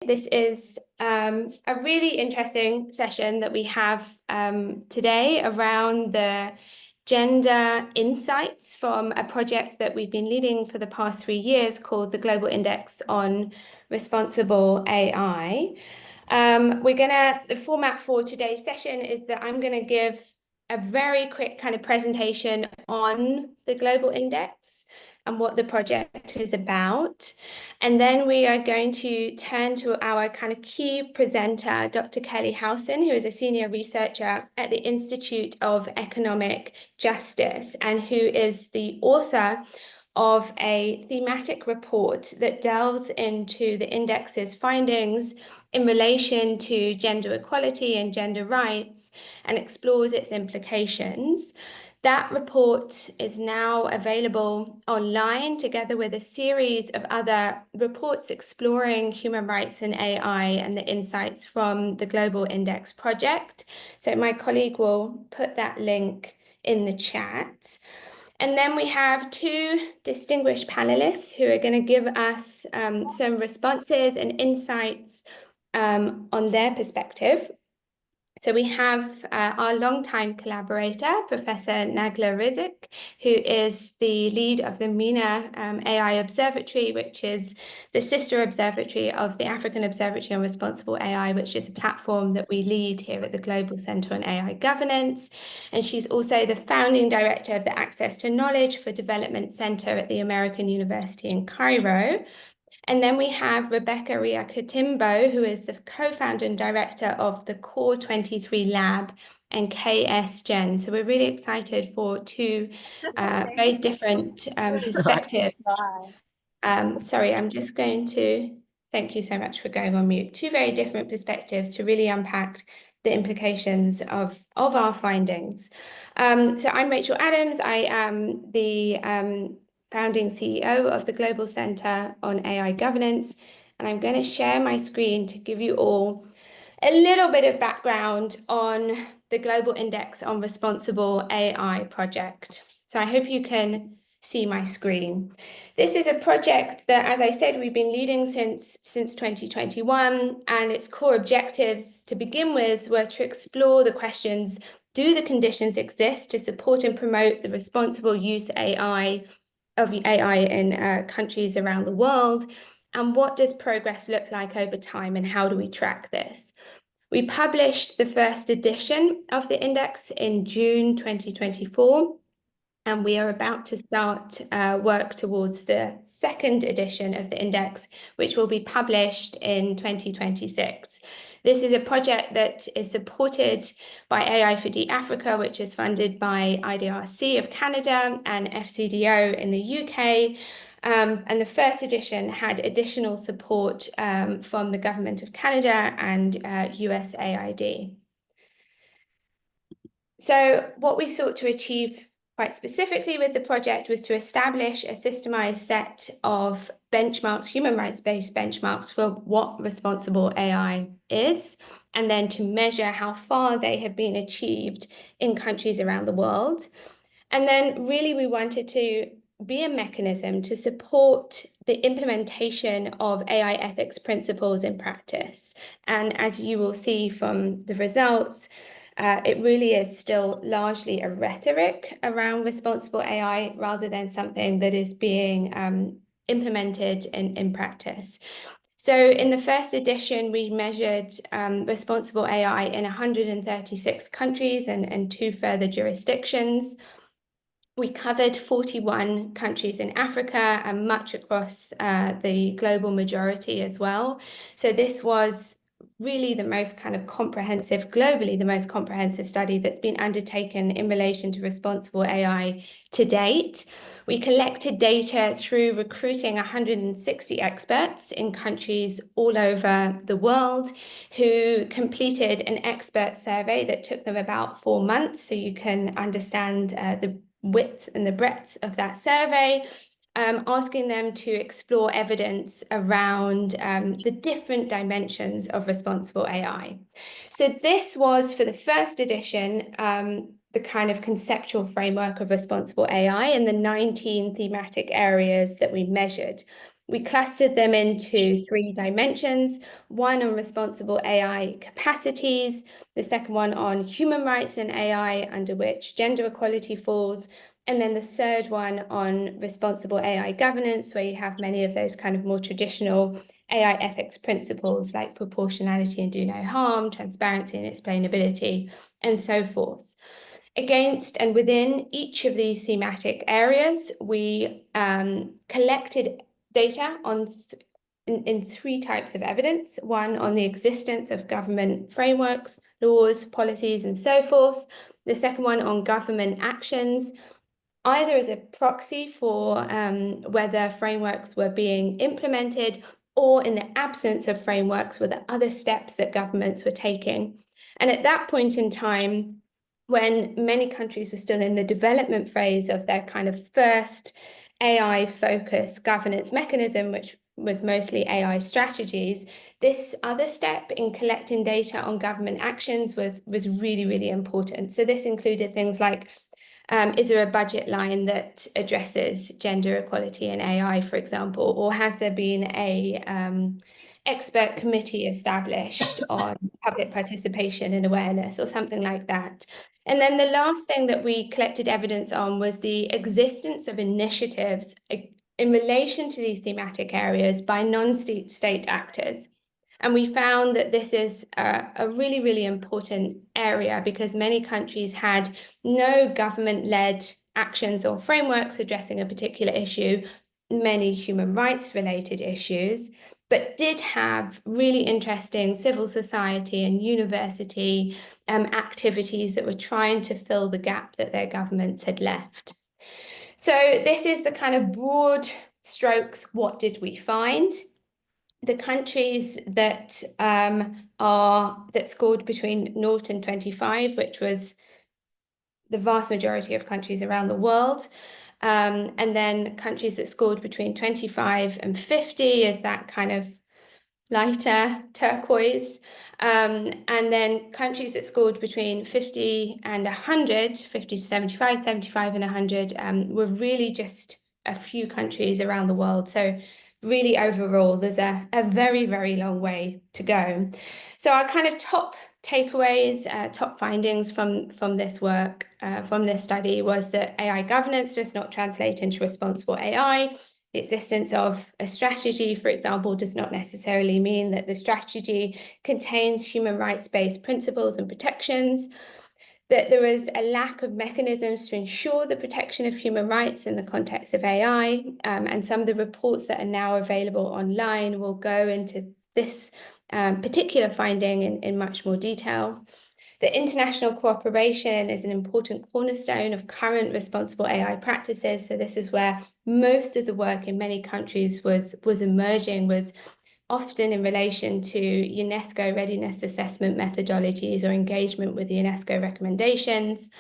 This is a really interesting session that we have today around the gender insights from a project that we've been leading for the past 3 years called the Global Index on Responsible AI. The format for today's session is that I'm going to give a very quick kind of presentation on the Global Index and what the project is about. And then we are going to turn to our kind of key presenter, Dr. Kelly Howson, who is a senior researcher at the Institute of Economic Justice and who is the author of a thematic report that delves into the index's findings in relation to gender equality and gender rights and explores its implications. That report is now available online together with a series of other reports exploring human rights and AI and the insights from the Global Index project. So my colleague will put that link in the chat. And then we have two distinguished panelists who are going to give us some responses and insights on their perspective. So we have our longtime collaborator, Professor Nagla Rizk, who is the lead of the MENA AI Observatory, which is the sister observatory of the African Observatory on Responsible AI, which is a platform that we lead here at the Global Center on AI Governance. And she's also the founding director of the Access to Knowledge for Development Center at the American University in Cairo. And then we have Rebecca Riakatimbo, who is the co-founder and director of the Core 23 Lab and KS Gen. So we're really excited for two very different perspectives. Sorry, I'm just going to thank you so much for going on mute. Two very different perspectives to really unpack the implications of our findings. So I'm Rachel Adams. I am the founding CEO of the Global Center on AI Governance, and I'm going to share my screen to give you all a little bit of background on the Global Index on Responsible AI project. So I hope you can see my screen. This is a project that, as I said, we've been leading since 2021, and its core objectives to begin with were to explore the questions: do the conditions exist to support and promote the responsible use of AI in countries around the world? And what does progress look like over time, and how do we track this? We published the first edition of the index in June 2024, and we are about to start work towards the second edition of the index, which will be published in 2026. This is a project that is supported by AI4D Africa, which is funded by IDRC of Canada and FCDO in the UK. And the first edition had additional support from the Government of Canada and USAID. So what we sought to achieve quite specifically with the project was to establish a systemized set of benchmarks, human rights-based benchmarks for what responsible AI is, and then to measure how far they have been achieved in countries around the world. And then really we wanted to be a mechanism to support the implementation of AI ethics principles in practice. And as you will see from the results, it really is still largely a rhetoric around responsible AI rather than something that is being implemented in practice. So in the first edition, we measured responsible AI in 136 countries and 2 further jurisdictions. We covered 41 countries in Africa and much across the global majority as well. So this was really the most kind of comprehensive, globally, the most comprehensive study that's been undertaken in relation to responsible AI to date. We collected data through recruiting 160 experts in countries all over the world who completed an expert survey that took them about 4 months. So you can understand the width and the breadth of that survey, asking them to explore evidence around the different dimensions of responsible AI. So this was, for the first edition, the kind of conceptual framework of responsible AI and the 19 thematic areas that we measured. We clustered them into three dimensions, one on responsible AI capacities, the second one on human rights and AI, under which gender equality falls, and then the third one on responsible AI governance, where you have many of those kind of more traditional AI ethics principles like proportionality and do no harm, transparency and explainability, and so forth. Against and within each of these thematic areas, we collected data in three types of evidence. One on the existence of government frameworks, laws, policies, and so forth. The second one on government actions, either as a proxy for whether frameworks were being implemented, or in the absence of frameworks, were there other steps that governments were taking. And at that point in time, when many countries were still in the development phase of their kind of first AI-focused governance mechanism, which was mostly AI strategies, this other step in collecting data on government actions was really, really important. So this included things like, is there a budget line that addresses gender equality in AI, for example, or has there been a expert committee established on public participation and awareness or something like that? And then the last thing that we collected evidence on was the existence of initiatives in relation to these thematic areas by non-state actors. And we found that this is a really, really important area because many countries had no government-led actions or frameworks addressing a particular issue, many human rights-related issues, but did have really interesting civil society and university activities that were trying to fill the gap that their governments had left. So this is the kind of broad strokes, what did we find? The countries that scored between 0 and 25, which was the vast majority of countries around the world, and then countries that scored between 25 and 50 is that kind of lighter turquoise, and then countries that scored between 50 and 100, 50 to 75, 75 and 100, were really just a few countries around the world. So really overall, there's a very, very long way to go. So our kind of top takeaways, top findings from this work, from this study, was that AI governance does not translate into responsible AI. The existence of a strategy, for example, does not necessarily mean that the strategy contains human rights-based principles and protections, that there is a lack of mechanisms to ensure the protection of human rights in the context of AI, and some of the reports that are now available online will go into this particular finding in much more detail. The international cooperation is an important cornerstone of current responsible AI practices. So this is where most of the work in many countries was emerging, was often in relation to UNESCO readiness assessment methodologies or engagement with the UNESCO recommendations.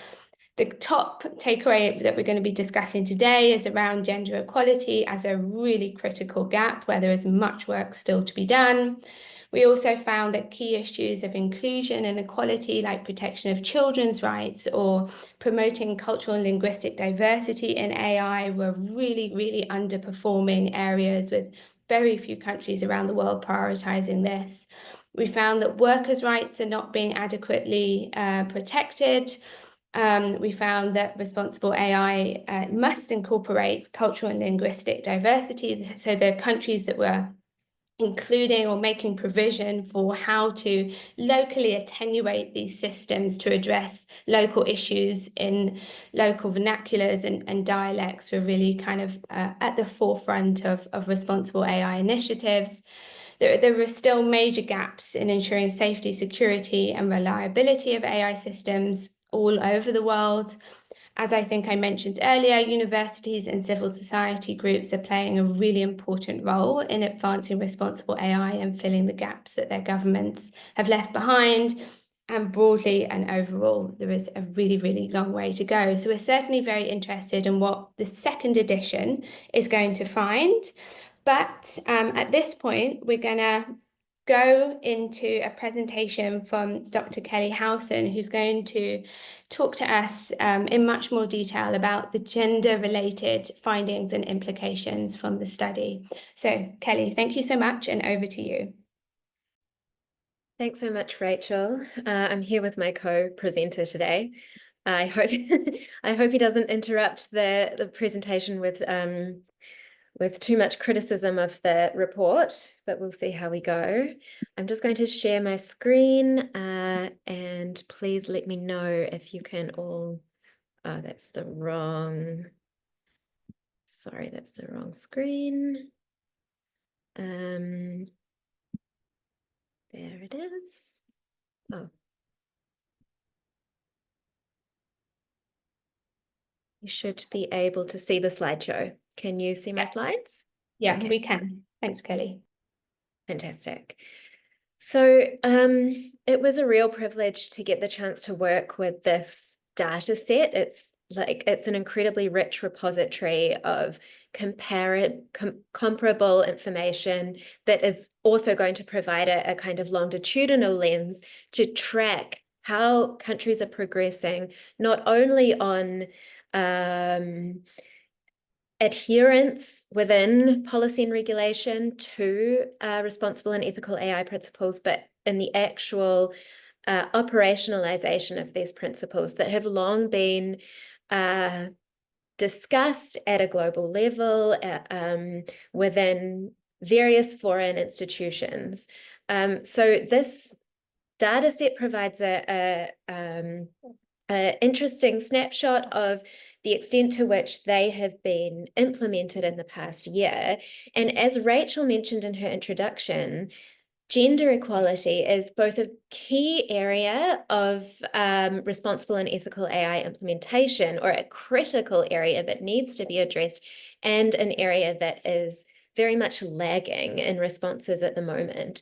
The top takeaway that we're going to be discussing today is around gender equality as a really critical gap where there is much work still to be done. We also found that key issues of inclusion and equality, like protection of children's rights or promoting cultural and linguistic diversity in AI, were really, really underperforming areas, with very few countries around the world prioritizing this. We found that workers' rights are not being adequately protected. We found that responsible AI must incorporate cultural and linguistic diversity. So the countries that were including or making provision for how to locally attenuate these systems to address local issues in local vernaculars and dialects were really kind of at the forefront of responsible AI initiatives. There are still major gaps in ensuring safety, security, and reliability of AI systems all over the world. As I think I mentioned earlier, universities and civil society groups are playing a really important role in advancing responsible AI and filling the gaps that their governments have left behind. And broadly and overall, there is a really, really long way to go. So we're certainly very interested in what the second edition is going to find. But at this point, we're going to go into a presentation from Dr. Kelly Howson, who's going to talk to us in much more detail about the gender-related findings and implications from the study. So, Kelly, thank you so much, and over to you. Thanks so much, Rachel. I'm here with my co-presenter today. I hope I hope he doesn't interrupt the presentation with too much criticism of the report, but we'll see how we go. I'm just going to share my screen, and please let me know if you can all. Oh, that's the wrong. Sorry, that's the wrong screen. There it is. Oh. You should be able to see the slideshow. Can you see my slides? Yeah, Okay. we can. Thanks, Kelly. Fantastic. So it was a real privilege to get the chance to work with this data set. It's an incredibly rich repository of comparable information that is also going to provide a kind of longitudinal lens to track how countries are progressing, not only on adherence within policy and regulation to responsible and ethical AI principles, but in the actual operationalization of these principles that have long been discussed at a global level within various foreign institutions. So this data set provides an interesting snapshot of the extent to which they have been implemented in the past year. And as Rachel mentioned in her introduction, gender equality is both a key area of responsible and ethical AI implementation, or a critical area that needs to be addressed, and an area that is very much lagging in responses at the moment.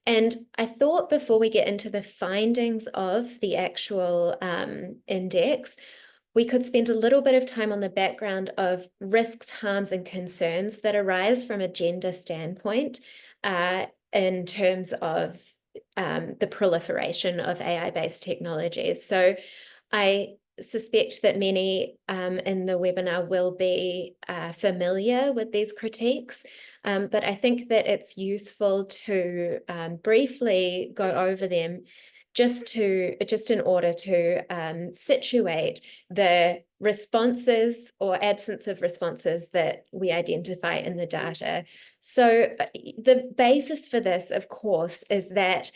And I thought before we get into the findings of the actual index, we could spend a little bit of time on the background of risks, harms, and concerns that arise from a gender standpoint in terms of the proliferation of AI-based technologies. So I suspect that many in the webinar will be familiar with these critiques, but I think that it's useful to briefly go over them just in order to situate the responses or absence of responses that we identify in the data. So the basis for this, of course, is that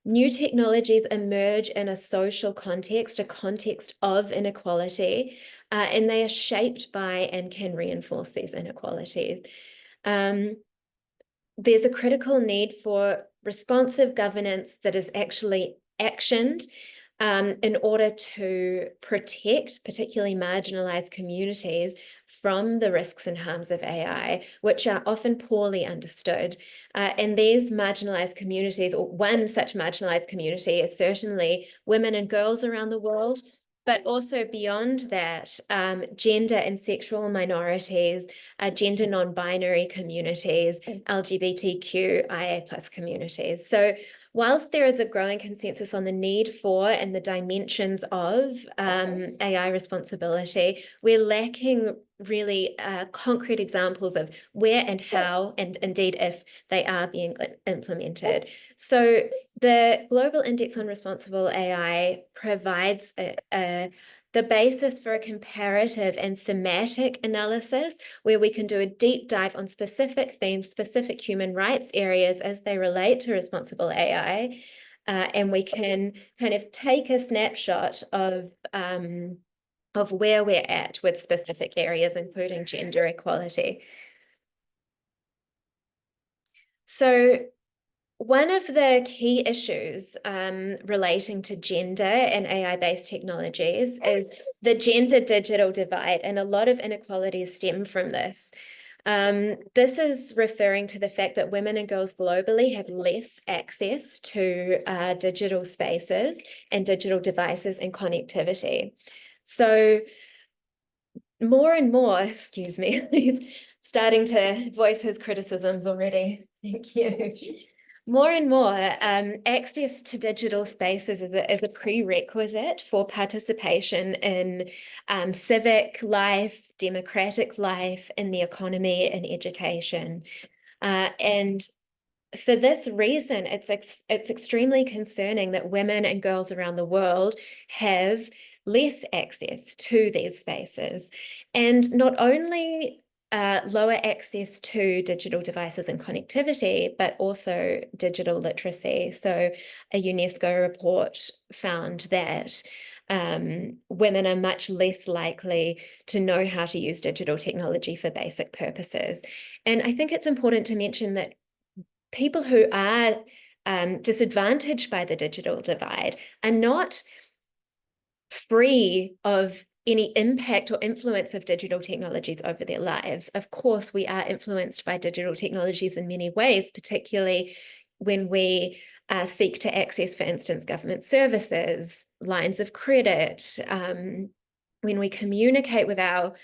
new technologies emerge in a social context, a context of inequality, and they are shaped by and can reinforce these inequalities. There's a critical need for responsive governance that is actually actioned in order to protect particularly marginalized communities from the risks and harms of AI, which are often poorly understood. And these marginalized communities, or one such marginalized community, is certainly women and girls around the world, but also beyond that, gender and sexual minorities, gender non-binary communities, LGBTQIA+ communities. So whilst there is a growing consensus on the need for and the dimensions of AI responsibility, we're lacking really concrete examples of where and how, and indeed if they are being implemented. So the Global Index on Responsible AI provides the basis for a comparative and thematic analysis where we can do a deep dive on specific themes, specific human rights areas as they relate to responsible AI. And we can kind of take a snapshot of where we're at with specific areas, including gender equality. So one of the key issues relating to gender and AI-based technologies is the gender digital divide, and a lot of inequalities stem from this. This is referring to the fact that women and girls globally have less access to digital spaces and digital devices and connectivity. So more and more, excuse me, he's starting to voice his criticisms already. Thank you. More and more, access to digital spaces is a prerequisite for participation in civic life, democratic life, in the economy, and education. And for this reason, it's extremely concerning that women and girls around the world have less access to these spaces. And not only lower access to digital devices and connectivity, but also digital literacy. So a UNESCO report found that women are much less likely to know how to use digital technology for basic purposes. And I think it's important to mention that people who are disadvantaged by the digital divide are not free of any impact or influence of digital technologies over their lives. Of course, we are influenced by digital technologies in many ways, particularly when we seek to access, for instance, government services, lines of credit, when we communicate with our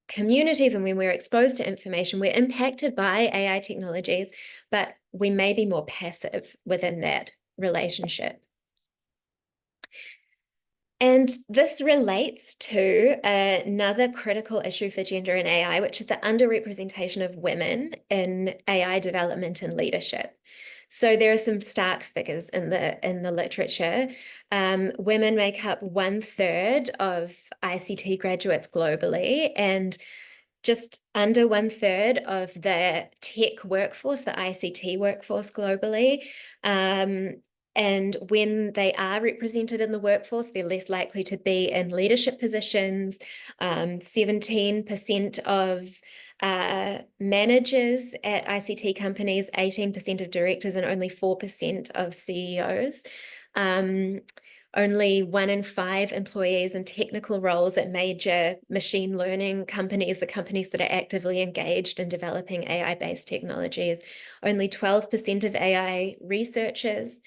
communities, and when we're exposed to information, we're impacted by AI technologies, but we may be more passive within that relationship. And this relates to another critical issue for gender and AI, which is the underrepresentation of women in AI development and leadership. So there are some stark figures in the literature. Women make up 1/3 of ICT graduates globally, and just under 1/3 of the tech workforce, the ICT workforce globally. And when they are represented in the workforce, they're less likely to be in leadership positions. 17% of managers at ICT companies, 18% of directors, and only 4% of CEOs. Only 1 in 5 employees in technical roles at major machine learning companies, the companies that are actively engaged in developing AI-based technologies. Only 12% of AI researchers.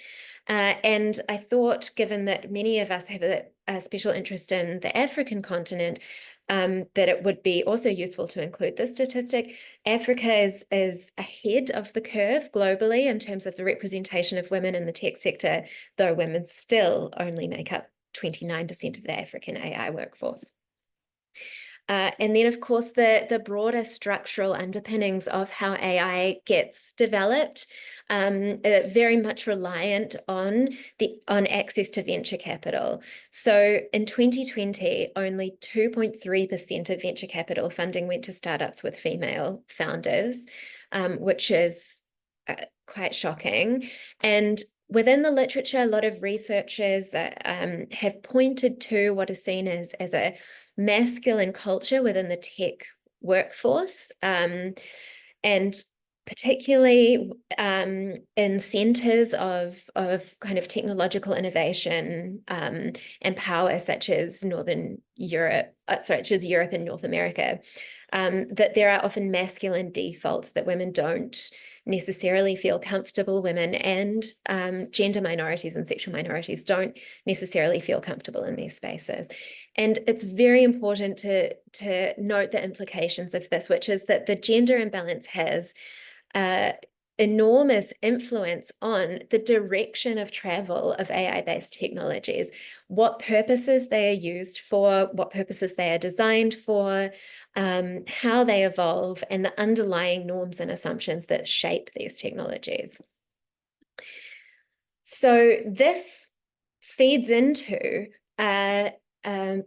And I thought, given that many of us have a special interest in the African continent, that it would be also useful to include this statistic. Africa is ahead of the curve globally in terms of the representation of women in the tech sector, though women still only make up 29% of the African AI workforce. And then, of course, the broader structural underpinnings of how AI gets developed, very much reliant on access to venture capital. So in 2020, only 2.3% of venture capital funding went to startups with female founders, which is quite shocking. And within the literature, a lot of researchers have pointed to what is seen as a masculine culture within the tech workforce, and particularly in centers of kind of technological innovation and power, such as Europe and North America, that there are often masculine defaults that women don't necessarily feel comfortable. Women and gender minorities and sexual minorities don't necessarily feel comfortable in these spaces. And it's very important to note the implications of this, which is that the gender imbalance has enormous influence on the direction of travel of AI-based technologies, what purposes they are used for, what purposes they are designed for, how they evolve, and the underlying norms and assumptions that shape these technologies. So this feeds into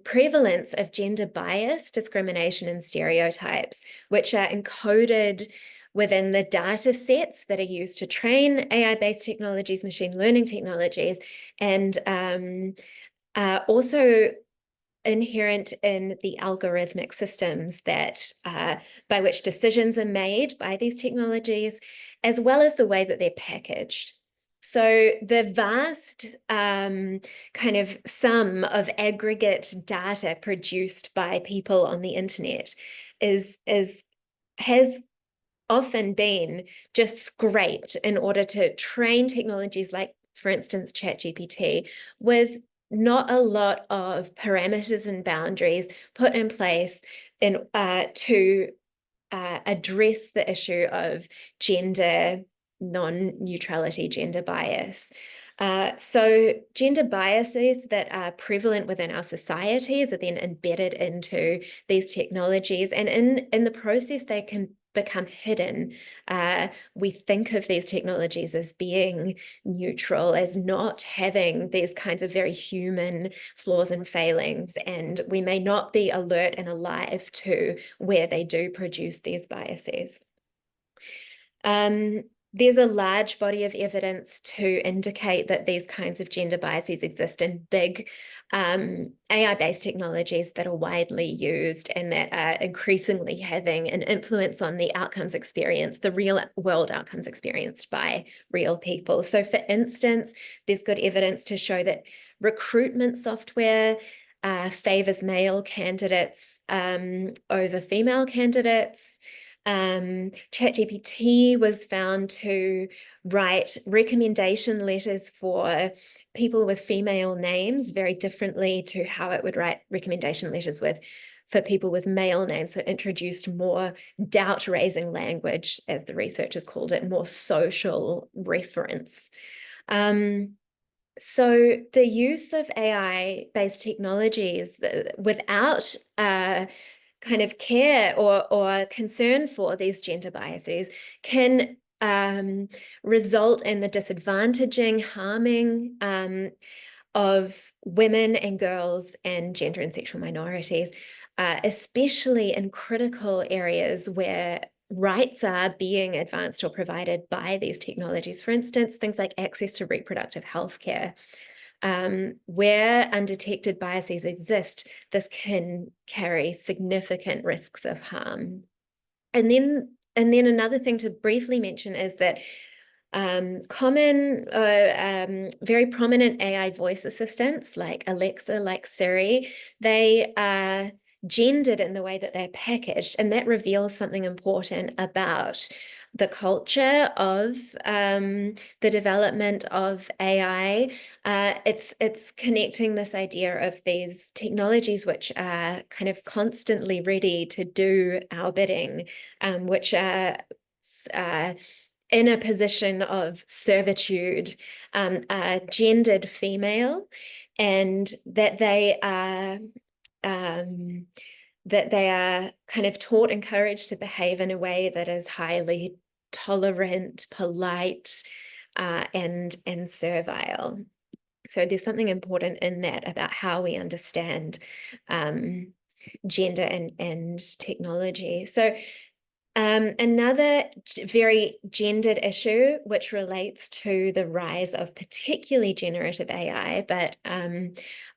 prevalence of gender bias, discrimination, and stereotypes, which are encoded within the data sets that are used to train AI-based technologies, machine learning technologies, and also inherent in the algorithmic systems that by which decisions are made by these technologies, as well as the way that they're packaged. So the vast kind of sum of aggregate data produced by people on the internet has often been just scraped in order to train technologies like, for instance, ChatGPT, with not a lot of parameters and boundaries put in place to address the issue of gender non-neutrality, gender bias. So gender biases that are prevalent within our societies are then embedded into these technologies, and in the process they can become hidden. We think of these technologies as being neutral, as not having these kinds of very human flaws and failings, and we may not be alert and alive to where they do produce these biases. There's a large body of evidence to indicate that these kinds of gender biases exist in big AI-based technologies that are widely used and that are increasingly having an influence on the outcomes experienced, the real world outcomes experienced by real people. So for instance, there's good evidence to show that recruitment software favors male candidates over female candidates. ChatGPT was found to write recommendation letters for people with female names very differently to how it would write recommendation letters for people with male names. So it introduced more doubt-raising language, as the researchers called it, more social reference. So the use of AI-based technologies without kind of care or concern for these gender biases can result in the disadvantaging, harming of women and girls and gender and sexual minorities, especially in critical areas where rights are being advanced or provided by these technologies. For instance, things like access to reproductive health care. Where undetected biases exist, this can carry significant risks of harm. And then another thing to briefly mention is that very prominent AI voice assistants like Alexa, like Siri, they are gendered in the way that they're packaged, and that reveals something important about the culture of the development of AI. It's connecting this idea of these technologies which are kind of constantly ready to do our bidding, which are in a position of servitude, gendered female, and that they are kind of taught, encouraged to behave in a way that is highly tolerant, polite, and servile. So there's something important in that about how we understand gender and technology. So another very gendered issue, which relates to the rise of particularly generative AI, but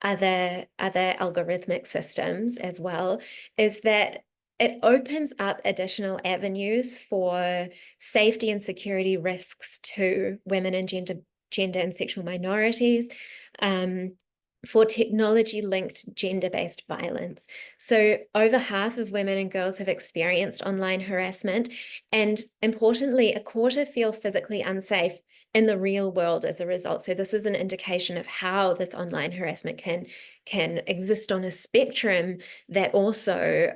other algorithmic systems as well, is that it opens up additional avenues for safety and security risks to women and gender and sexual minorities. For technology-linked gender-based violence. So over half of women and girls have experienced online harassment, and importantly, a quarter feel physically unsafe in the real world as a result. So this is an indication of how this online harassment can exist on a spectrum that also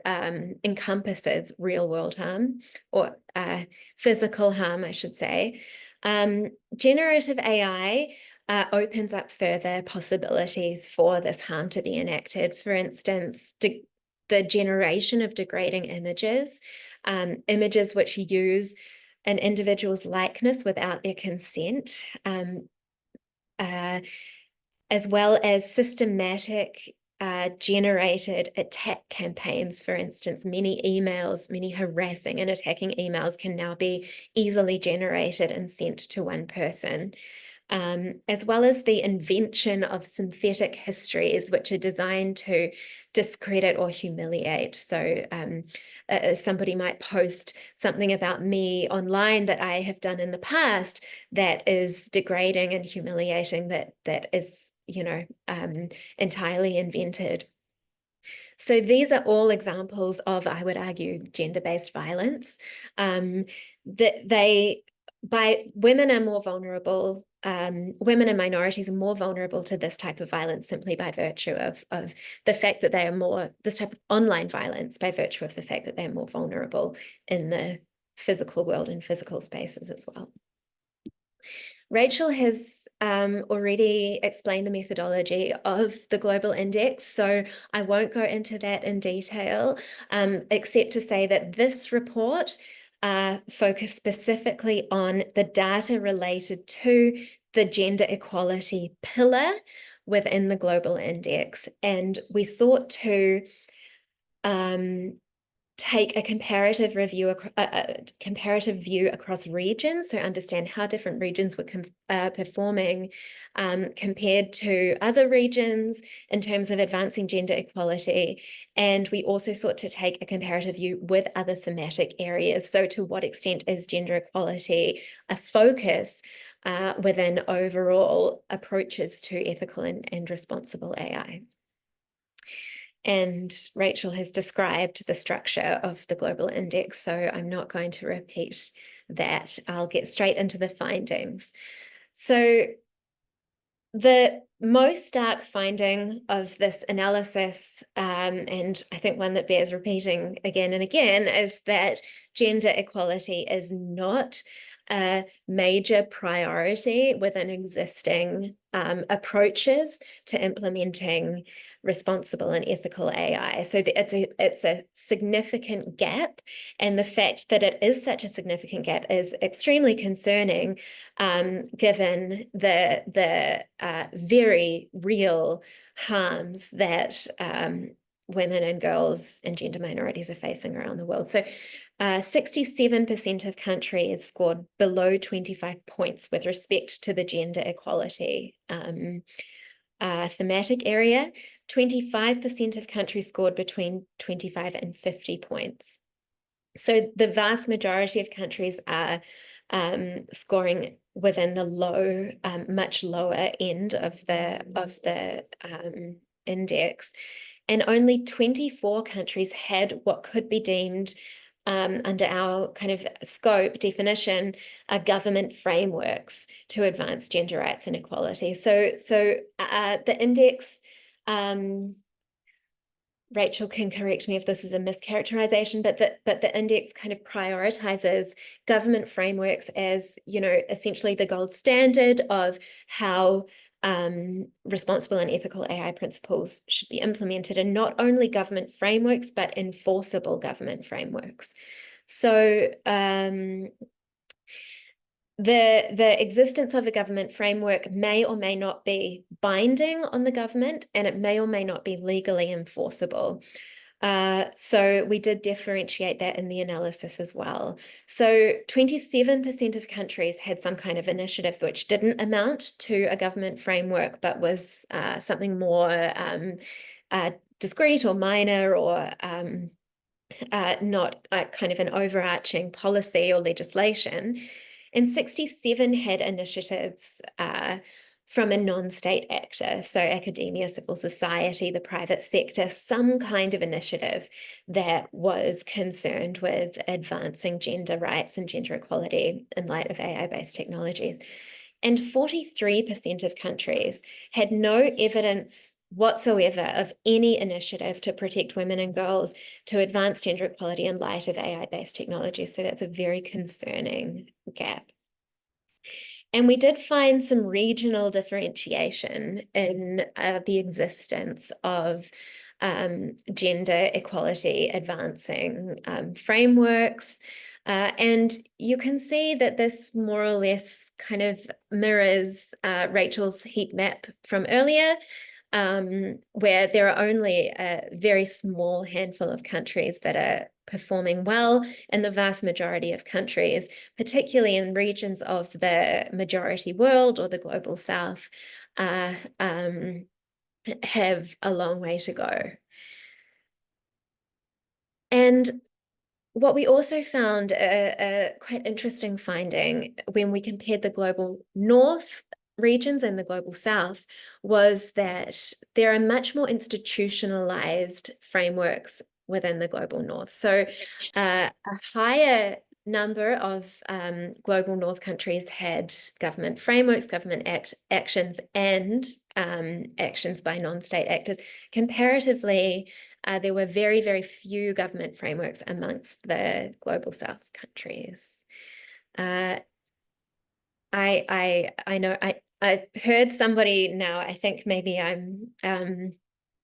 encompasses real-world harm, or physical harm, I should say. Generative AI opens up further possibilities for this harm to be enacted. For instance, the generation of degrading images, images which use an individual's likeness without their consent, as well as systematic generated attack campaigns. For instance, many harassing and attacking emails can now be easily generated and sent to one person. As well as the invention of synthetic histories, which are designed to discredit or humiliate. So somebody might post something about me online that I have done in the past that is degrading and humiliating, that is, entirely invented. So these are all examples of, I would argue, gender-based violence. Women are more vulnerable women and minorities are more vulnerable to this type of violence simply by virtue of the fact that they are more, this type of online violence by virtue of the fact that they're more vulnerable in the physical world and physical spaces as well. Rachel has already explained the methodology of the Global Index, so I won't go into that in detail, except to say that this report focused specifically on the data related to the gender equality pillar within the Global Index. And we sought to take a comparative view across regions, so understand how different regions were performing compared to other regions in terms of advancing gender equality. And we also sought to take a comparative view with other thematic areas. So to what extent is gender equality a focus within overall approaches to ethical and responsible AI? And Rachel has described the structure of the Global Index, so I'm not going to repeat that. I'll get straight into the findings. So the most stark finding of this analysis, and I think one that bears repeating again and again, is that gender equality is not a major priority within existing approaches to implementing responsible and ethical AI. So it's a significant gap, and the fact that it is such a significant gap is extremely concerning, given the very real harms that women and girls and gender minorities are facing around the world. So 67% of countries scored below 25 points with respect to the gender equality thematic area. 25% of countries scored between 25 and 50 points. So the vast majority of countries are scoring within the low, much lower end of the index. And only 24 countries had what could be deemed, under our kind of scope definition, government frameworks to advance gender rights and equality. So the index, Rachel can correct me if this is a mischaracterization, but the index kind of prioritizes government frameworks as, you know, essentially the gold standard of how responsible and ethical AI principles should be implemented, and not only government frameworks, but enforceable government frameworks. So the existence of a government framework may or may not be binding on the government, and it may or may not be legally enforceable. So we did differentiate that in the analysis as well. So 27% of countries had some kind of initiative which didn't amount to a government framework, but was something more discrete or minor, or not kind of an overarching policy or legislation. And 67 had initiatives from a non-state actor, so academia, civil society, the private sector, some kind of initiative that was concerned with advancing gender rights and gender equality in light of AI-based technologies. And 43% of countries had no evidence whatsoever of any initiative to protect women and girls, to advance gender equality in light of AI-based technologies. So that's a very concerning gap. And we did find some regional differentiation in the existence of gender equality advancing frameworks. And you can see that this more or less kind of mirrors Rachel's heat map from earlier, where there are only a very small handful of countries that are performing well, and the vast majority of countries, particularly in regions of the majority world or the global south, have a long way to go. And what we also found, a quite interesting finding when we compared the global north regions and the global south, was that there are much more institutionalized frameworks within the global north. So a higher number of global North countries had government frameworks, government actions, and actions by non-state actors. Comparatively, there were very, very few government frameworks amongst the global South countries. I know I heard somebody now, I think maybe I'm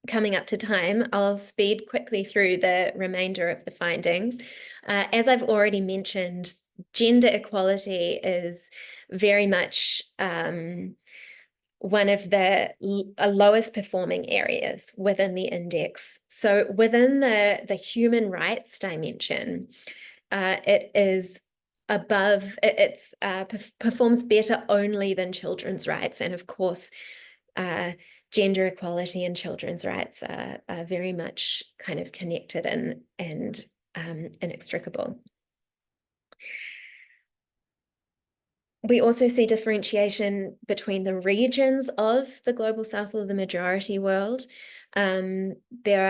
coming up to time. I'll speed quickly through the remainder of the findings. As I've already mentioned, gender equality is very much one of the lowest performing areas within the index. So within the human rights dimension, it is above, it performs better only than children's rights. And of course, gender equality and children's rights are very much kind of connected and inextricable. We also see differentiation between the regions of the global South or the majority world. There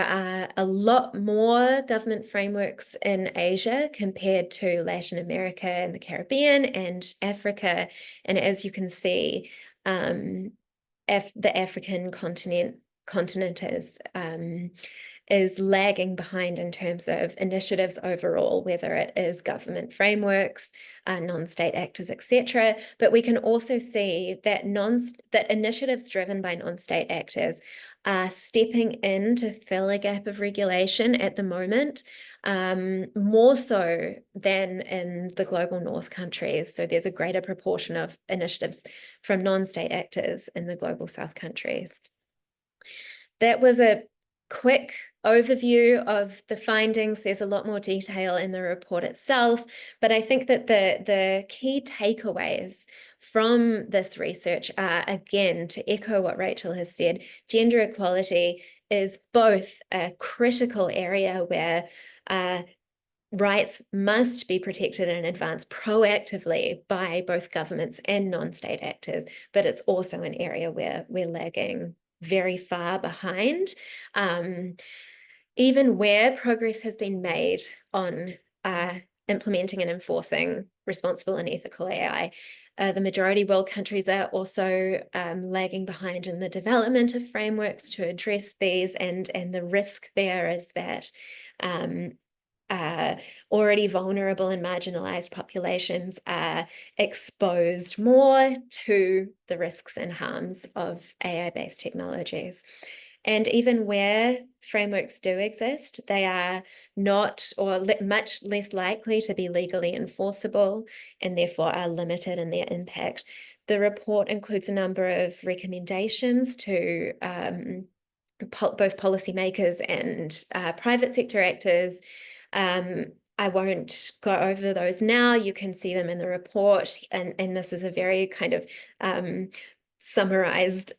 are a lot more government frameworks in Asia compared to Latin America and the Caribbean and Africa. And as you can see, the African continent is lagging behind in terms of initiatives overall, whether it is government frameworks, non-state actors, etc. But we can also see that initiatives driven by non-state actors are stepping in to fill a gap of regulation at the moment, more so than in the global North countries. So there's a greater proportion of initiatives from non-state actors in the global South countries. That was a quick overview of the findings. There's a lot more detail in the report itself, but I think that the key takeaways from this research are, again, to echo what Rachel has said, gender equality is both a critical area where rights must be protected and advanced proactively by both governments and non-state actors, but it's also an area where we're lagging very far behind. Even where progress has been made on implementing and enforcing responsible and ethical AI, the majority world countries are also lagging behind in the development of frameworks to address these, and the risk there is that already vulnerable and marginalized populations are exposed more to the risks and harms of AI-based technologies. And even where frameworks do exist, they are not, or much less likely to be legally enforceable, and therefore are limited in their impact. The report includes a number of recommendations to both policymakers and private sector actors. I won't go over those now. You can see them in the report, and this is a very kind of summarized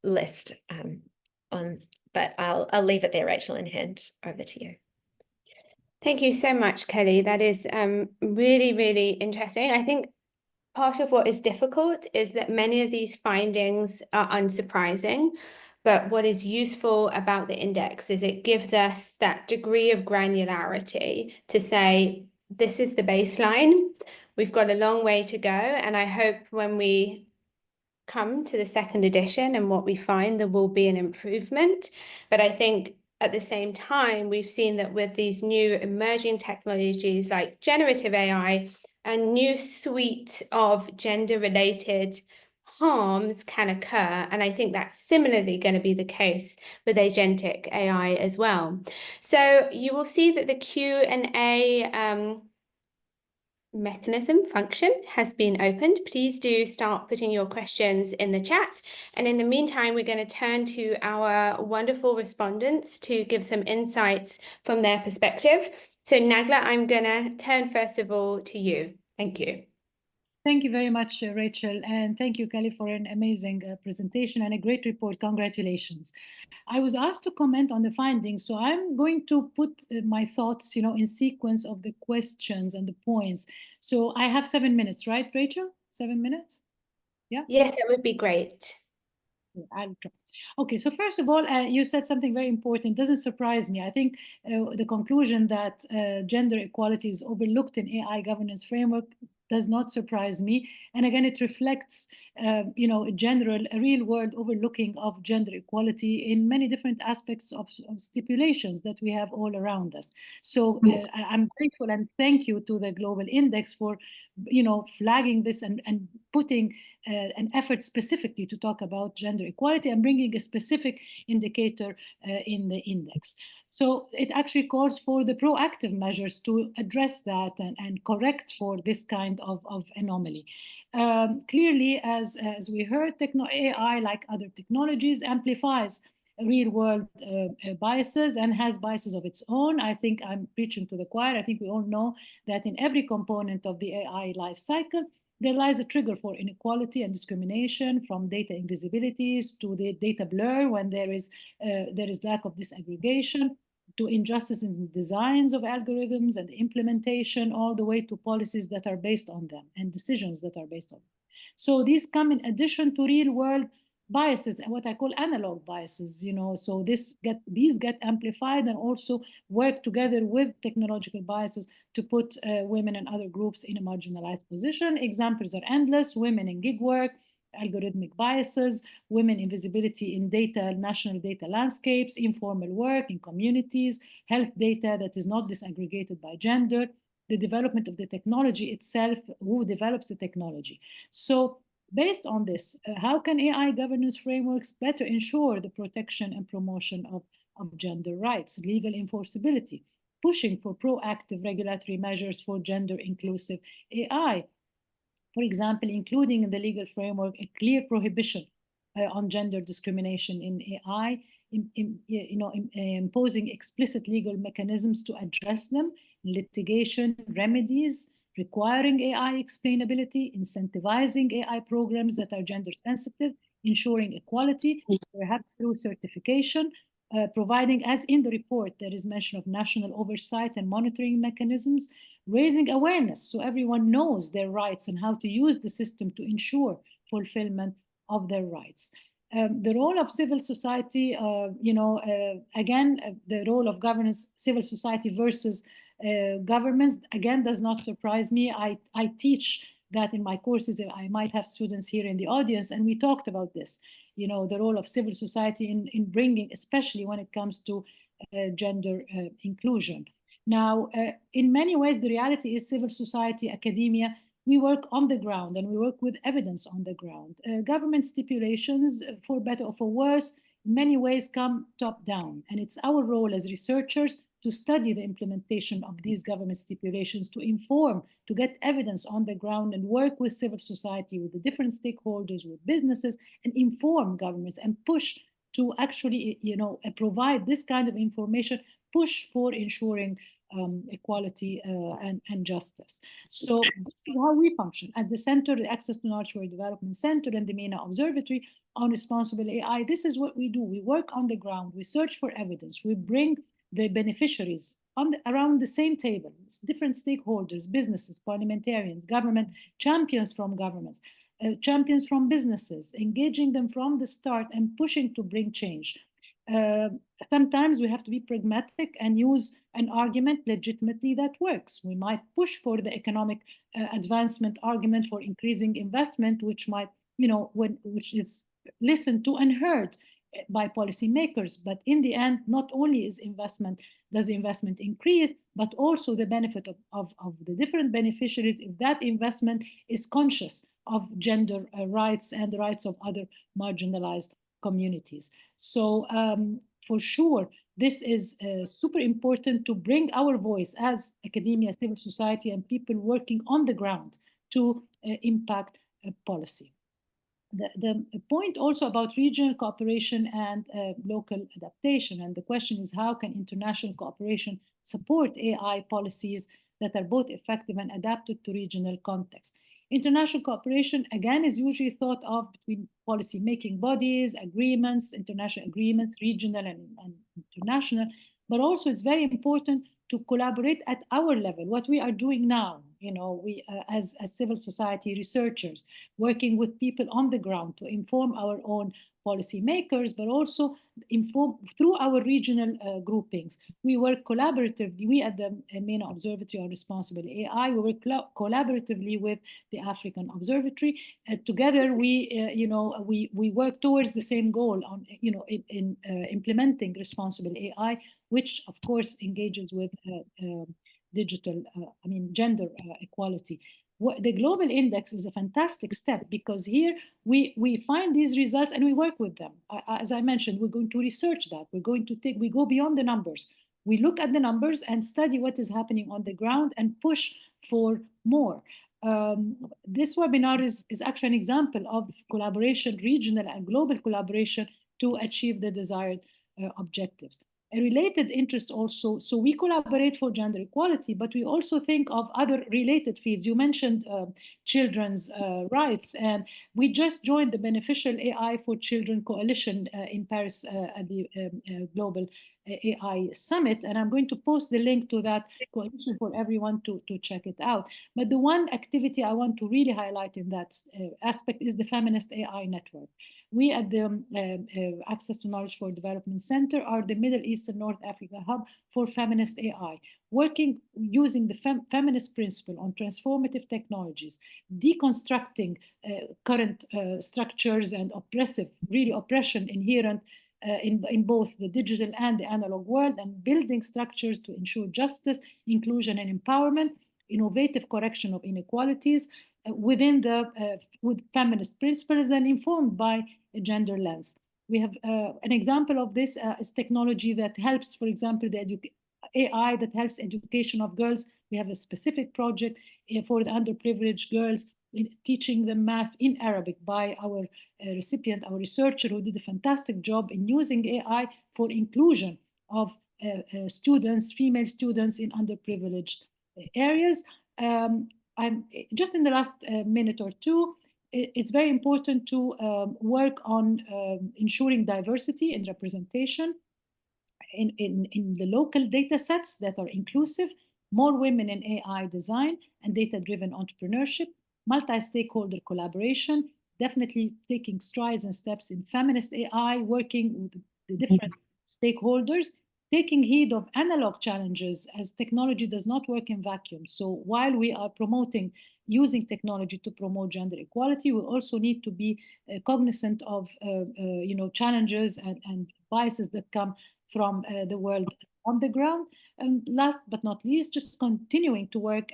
list but I'll leave it there, Rachel, and hand over to you. Thank you so much, Kelly. That is really, really interesting. I think part of what is difficult is that many of these findings are unsurprising, but what is useful about the index is it gives us that degree of granularity to say, this is the baseline. We've got a long way to go. And I hope when we come to the second edition and what we find, there will be an improvement. But I think at the same time, we've seen that with these new emerging technologies like generative AI, a new suite of gender-related harms can occur. And I think that's similarly going to be the case with agentic AI as well. So you will see that the Q&A mechanism function has been opened. Please do start putting your questions in the chat. And in the meantime, we're going to turn to our wonderful respondents to give some insights from their perspective. So Nagla, I'm going to turn first of all to you. Thank you. Thank you very much, Rachel, and thank you, Kelly, for an amazing presentation and a great report. Congratulations. I was asked to comment on the findings, so I'm going to put my thoughts, in sequence of the questions and the points. So I have 7 minutes, right, Rachel? 7 minutes? Yeah. Yes, that would be great. I'll try. Okay, so first of all, you said something very important. Doesn't surprise me. I think the conclusion that gender equality is overlooked in AI governance framework does not surprise me. And again, it reflects, a real world overlooking of gender equality in many different aspects of stipulations that we have all around us. So I'm grateful and thank you to the Global Index for, flagging this and putting an effort specifically to talk about gender equality and bringing a specific indicator in the index. So it actually calls for the proactive measures to address that and correct for this kind of anomaly. Clearly, as we heard, AI, like other technologies, amplifies real world biases and has biases of its own. I think I'm preaching to the choir. I think we all know that in every component of the AI life cycle, there lies a trigger for inequality and discrimination, from data invisibilities to the data blur when there is lack of disaggregation, to injustice in designs of algorithms and implementation, all the way to policies that are based on them and decisions that are based on them. So these come in addition to real world biases and what I call analog biases, so these get amplified and also work together with technological biases to put women and other groups in a marginalized position. Examples are endless: women in gig work, algorithmic biases, women invisibility in national data landscapes, informal work in communities, health data that is not disaggregated by gender, the development of the technology itself, who develops the technology. So based on this, how can AI governance frameworks better ensure the protection and promotion of gender rights, legal enforceability, pushing for proactive regulatory measures for gender inclusive AI? For example, including in the legal framework a clear prohibition on gender discrimination in AI, imposing explicit legal mechanisms to address them, litigation remedies, requiring AI explainability, incentivizing AI programs that are gender sensitive, ensuring equality, perhaps through certification, providing, as in the report, there is mention of national oversight and monitoring mechanisms, raising awareness so everyone knows their rights and how to use the system to ensure fulfillment of their rights. The role of civil society, the role of governance, civil society versus governments, again, does not surprise me. I teach that in my courses. I might have students here in the audience, and we talked about this, the role of civil society in bringing, especially when it comes to gender inclusion. Now, in many ways, the reality is civil society, academia, we work on the ground and we work with evidence on the ground. Government stipulations, for better or for worse, in many ways come top down. And it's our role as researchers to study the implementation of these government stipulations, to inform, to get evidence on the ground and work with civil society, with the different stakeholders, with businesses, and inform governments and push to actually, provide this kind of information, push for ensuring equality and justice. So this is how we function. At the center, the Access to Knowledge for Development Center and the MENA Observatory on Responsible AI, this is what we do. We work on the ground, we search for evidence, we bring the beneficiaries around the same table, different stakeholders, businesses, parliamentarians, government, champions from governments, champions from businesses, engaging them from the start and pushing to bring change. Sometimes we have to be pragmatic and use an argument legitimately that works. We might push for the economic advancement argument for increasing investment, which might, which is listened to and heard by policymakers. But in the end, not only does the investment increase, but also the benefit of the different beneficiaries if that investment is conscious of gender rights and the rights of other marginalized communities. So for sure, this is super important to bring our voice as academia, civil society, and people working on the ground to impact policy. The point also about regional cooperation and local adaptation, and the question is how can international cooperation support AI policies that are both effective and adapted to regional contexts. International cooperation, again, is usually thought of between policy-making bodies, agreements, international agreements, regional and international, but also it's very important to collaborate at our level, what we are doing now, we as civil society researchers, working with people on the ground to inform our own policymakers, but also through our regional groupings. We work collaboratively. We at the MENA Observatory on Responsible AI, we work collaboratively with the African Observatory. Together, we work towards the same goal on, in implementing responsible AI, which of course engages with gender equality. The global index is a fantastic step, because here we find these results and we work with them. As I mentioned, we're going to research that. We go beyond the numbers. We look at the numbers and study what is happening on the ground and push for more. This webinar is actually an example of collaboration, regional and global collaboration, to achieve the desired objectives. A related interest also, so we collaborate for gender equality, but we also think of other related fields. You mentioned children's rights, and we just joined the Beneficial AI for Children Coalition in Paris at the Global AI Summit, and I'm going to post the link to that coalition for everyone to check it out. But the one activity I want to really highlight in that aspect is the Feminist AI Network. We at the Access to Knowledge for Development Center are the Middle East and North Africa hub for feminist AI, working using the feminist principle on transformative technologies, deconstructing current structures and oppression inherent in both the digital and the analog world, and building structures to ensure justice, inclusion, and empowerment, innovative correction of inequalities within with feminist principles and informed by a gender lens. We have an example of this is technology that helps, for example, the AI that helps education of girls. We have a specific project for the underprivileged girls, in teaching them math in Arabic by our recipient, our researcher, who did a fantastic job in using AI for inclusion of students, female students in underprivileged areas. I'm just in the last minute or two, it's very important to work on ensuring diversity and representation in the local data sets that are inclusive, more women in AI design and data-driven entrepreneurship, multi-stakeholder collaboration, definitely taking strides and steps in feminist AI, working with the different stakeholders, taking heed of analog challenges, as technology does not work in vacuum. So while we are promoting using technology to promote gender equality, we also need to be cognizant of challenges and biases that come from the world on the ground. And last but not least, just continuing to work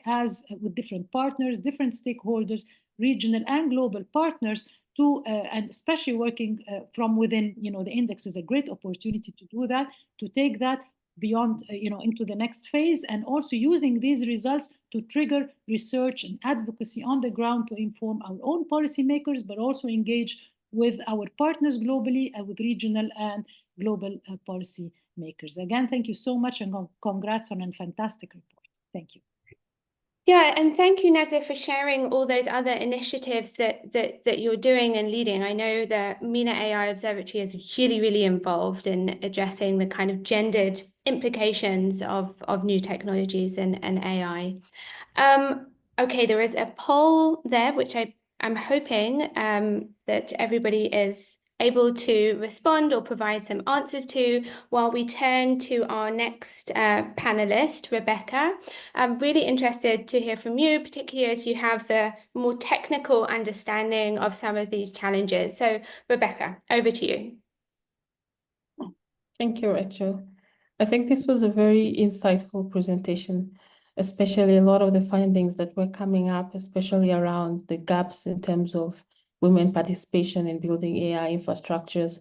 with different partners, different stakeholders, regional and global partners, and especially working from within. The index is a great opportunity to do that, to take that beyond, into the next phase, and also using these results to trigger research and advocacy on the ground to inform our own policymakers, but also engage with our partners globally and with regional and global policy makers. Again, thank you so much, and congrats on a fantastic report. Thank you. Yeah, and thank you, Nagla, for sharing all those other initiatives that you're doing and leading. I know the MENA AI Observatory is really, really involved in addressing the kind of gendered implications of new technologies and AI. Okay, there is a poll there, which I'm hoping that everybody is able to respond or provide some answers to, while we turn to our next panelist, Rebecca. I'm really interested to hear from you, particularly as you have the more technical understanding of some of these challenges. So Rebecca, over to you. Thank you, Rachel. I think this was a very insightful presentation, especially a lot of the findings that were coming up, especially around the gaps in terms of women participation in building AI infrastructures,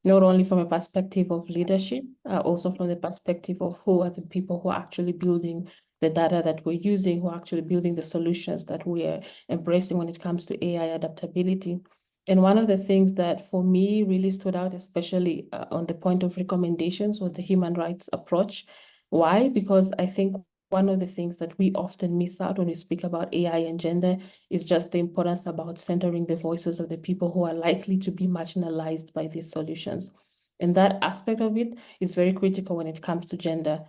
not only from a perspective of leadership, also from the perspective of who are the people who are actually building the data that we're using, who are actually building the solutions that we are embracing when it comes to AI adaptability. And one of the things that for me really stood out, especially on the point of recommendations, was the human rights approach. Why? Because I think one of the things that we often miss out when we speak about AI and gender is just the importance about centering the voices of the people who are likely to be marginalized by these solutions. And that aspect of it is very critical when it comes to gender.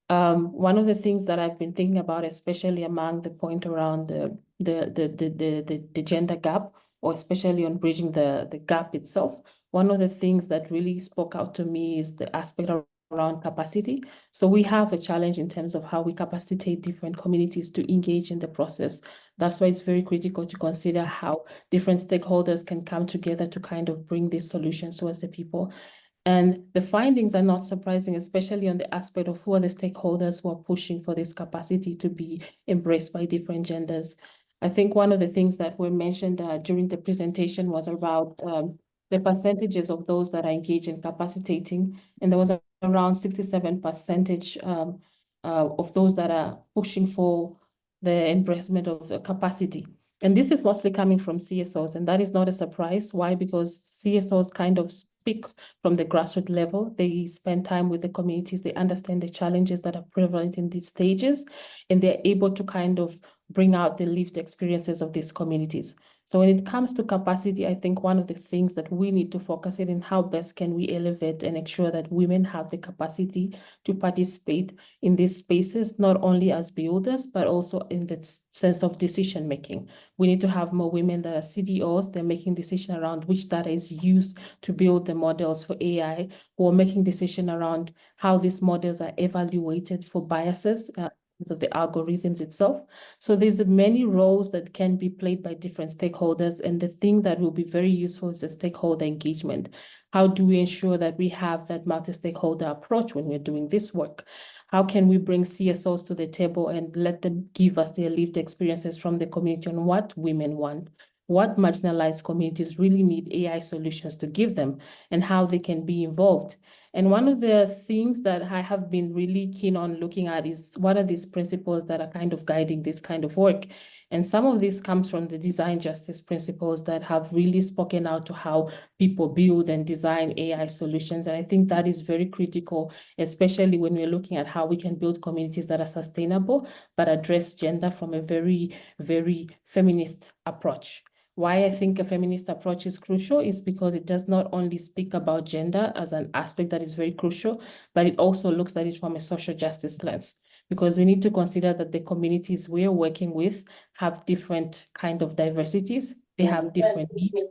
One of the things that I've been thinking about, especially among the point around the gender gap, or especially on bridging the gap itself, one of the things that really spoke out to me is the aspect around capacity. So we have a challenge in terms of how we capacitate different communities to engage in the process. That's why it's very critical to consider how different stakeholders can come together to kind of bring these solutions towards the people. And the findings are not surprising, especially on the aspect of who are the stakeholders who are pushing for this capacity to be embraced by different genders. I think one of the things that were mentioned during the presentation was about the percentages of those that are engaged in capacitating, and there was around 67% of those that are pushing for the embracement of the capacity. And this is mostly coming from CSOs, and that is not a surprise. Why? Because CSOs kind of speak from the grassroots level. They spend time with the communities, they understand the challenges that are prevalent in these stages, and they're able to kind of bring out the lived experiences of these communities. So when it comes to capacity, I think one of the things that we need to focus in how best can we elevate and ensure that women have the capacity to participate in these spaces, not only as builders, but also in the sense of decision making. We need to have more women that are CDOs, they're making decisions around which data is used to build the models for AI, who are making decisions around how these models are evaluated for biases of the algorithms itself. So there's many roles that can be played by different stakeholders. And the thing that will be very useful is the stakeholder engagement. How do we ensure that we have that multi-stakeholder approach when we're doing this work? How can we bring CSOs to the table and let them give us their lived experiences from the community on what women want, what marginalized communities really need AI solutions to give them, and how they can be involved? And one of the things that I have been really keen on looking at is what are these principles that are kind of guiding this kind of work? And some of this comes from the design justice principles that have really spoken out to how people build and design AI solutions. And I think that is very critical, especially when we're looking at how we can build communities that are sustainable, but address gender from a very, very feminist approach. Why I think a feminist approach is crucial is because it does not only speak about gender as an aspect that is very crucial, but it also looks at it from a social justice lens. Because we need to consider that the communities we're working with have different kind of diversities. They have different needs.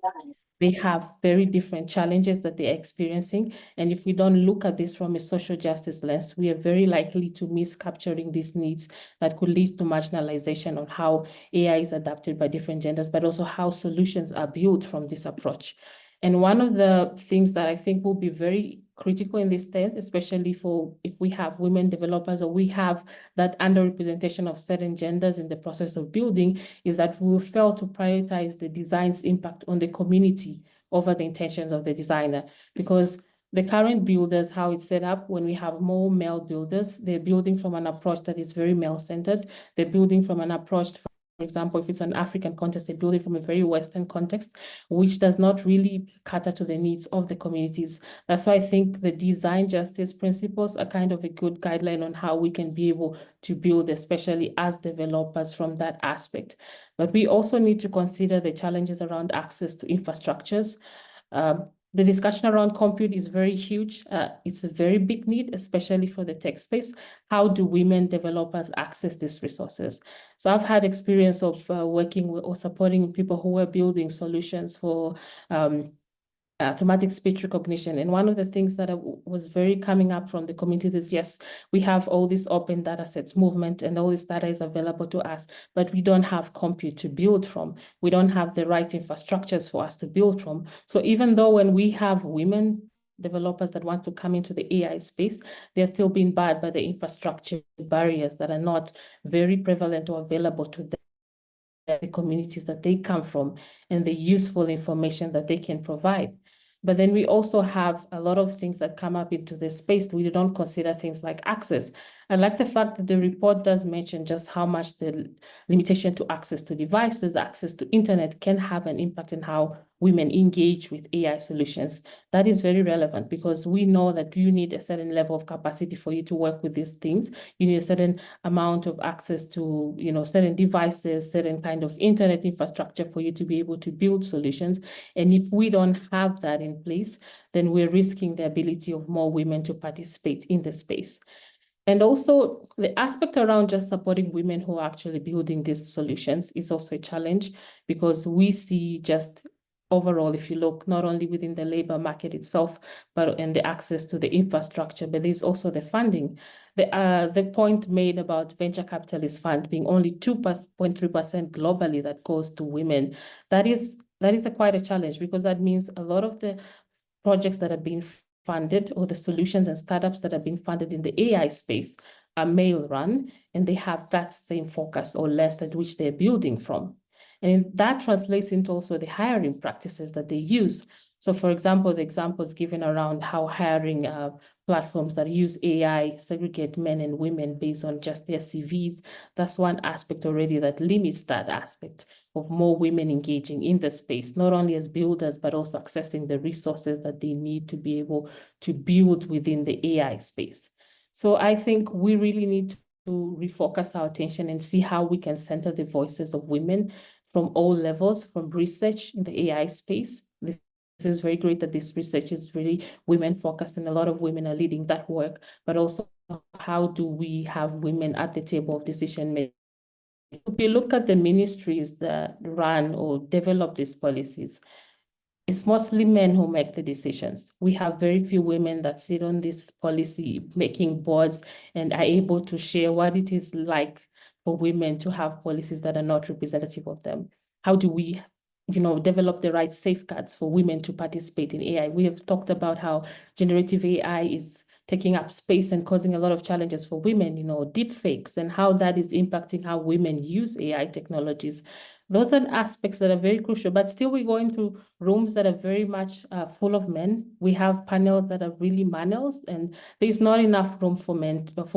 They have very different challenges that they're experiencing. And if we don't look at this from a social justice lens, we are very likely to miss capturing these needs that could lead to marginalization on how AI is adapted by different genders, but also how solutions are built from this approach. And one of the things that I think will be very critical in this tent, especially for if we have women developers or we have that underrepresentation of certain genders in the process of building, is that we will fail to prioritize the design's impact on the community over the intentions of the designer. Because the current builders, how it's set up, when we have more male builders, they're building from an approach that is very male-centered. They're building from an approach, for example, if it's an African context, they build it from a very Western context, which does not really cater to the needs of the communities. That's why I think the design justice principles are kind of a good guideline on how we can be able to build, especially as developers from that aspect. But we also need to consider the challenges around access to infrastructures. The discussion around compute is very huge. It's a very big need, especially for the tech space. How do women developers access these resources? So I've had experience of working with or supporting people who were building solutions for automatic speech recognition. And one of the things that was very coming up from the communities is, yes, we have all this open data sets movement and all this data is available to us, but we don't have compute to build from. We don't have the right infrastructures for us to build from. So even though when we have women developers that want to come into the AI space, they're still being barred by the infrastructure barriers that are not very prevalent or available to them, the communities that they come from, and the useful information that they can provide. But then we also have a lot of things that come up into this space. We don't consider things like access. I like the fact that the report does mention just how much the limitation to access to devices, access to internet can have an impact on how women engage with AI solutions. That is very relevant because we know that you need a certain level of capacity for you to work with these things. You need a certain amount of access to, certain devices, certain kind of internet infrastructure for you to be able to build solutions. And if we don't have that in place, then we're risking the ability of more women to participate in the space. And also the aspect around just supporting women who are actually building these solutions is also a challenge because we see just overall, if you look not only within the labor market itself, but in the access to the infrastructure, but there's also the funding. The point made about venture capitalist fund being only 2.3% globally that goes to women, that is quite a challenge, because that means a lot of the projects that are being funded, or the solutions and startups that are being funded in the AI space, are male run, and they have that same focus or less at which they're building from. And that translates into also the hiring practices that they use. So for example, the examples given around how hiring platforms that use AI segregate men and women based on just their CVs, that's one aspect already that limits that aspect of more women engaging in the space, not only as builders, but also accessing the resources that they need to be able to build within the AI space. So I think we really need to refocus our attention and see how we can center the voices of women from all levels, from research in the AI space. This is very great that this research is really women focused, and a lot of women are leading that work, but also how do we have women at the table of decision making? If you look at the ministries that run or develop these policies, it's mostly men who make the decisions. We have very few women that sit on this policy making boards and are able to share what it is like for women to have policies that are not representative of them. How do we, develop the right safeguards for women to participate in AI? We have talked about how generative AI is taking up space and causing a lot of challenges for women, deep fakes, and how that is impacting how women use AI technologies. Those are aspects that are very crucial, but still we go into rooms that are very much full of men. We have panels that are really males, and there's not enough room for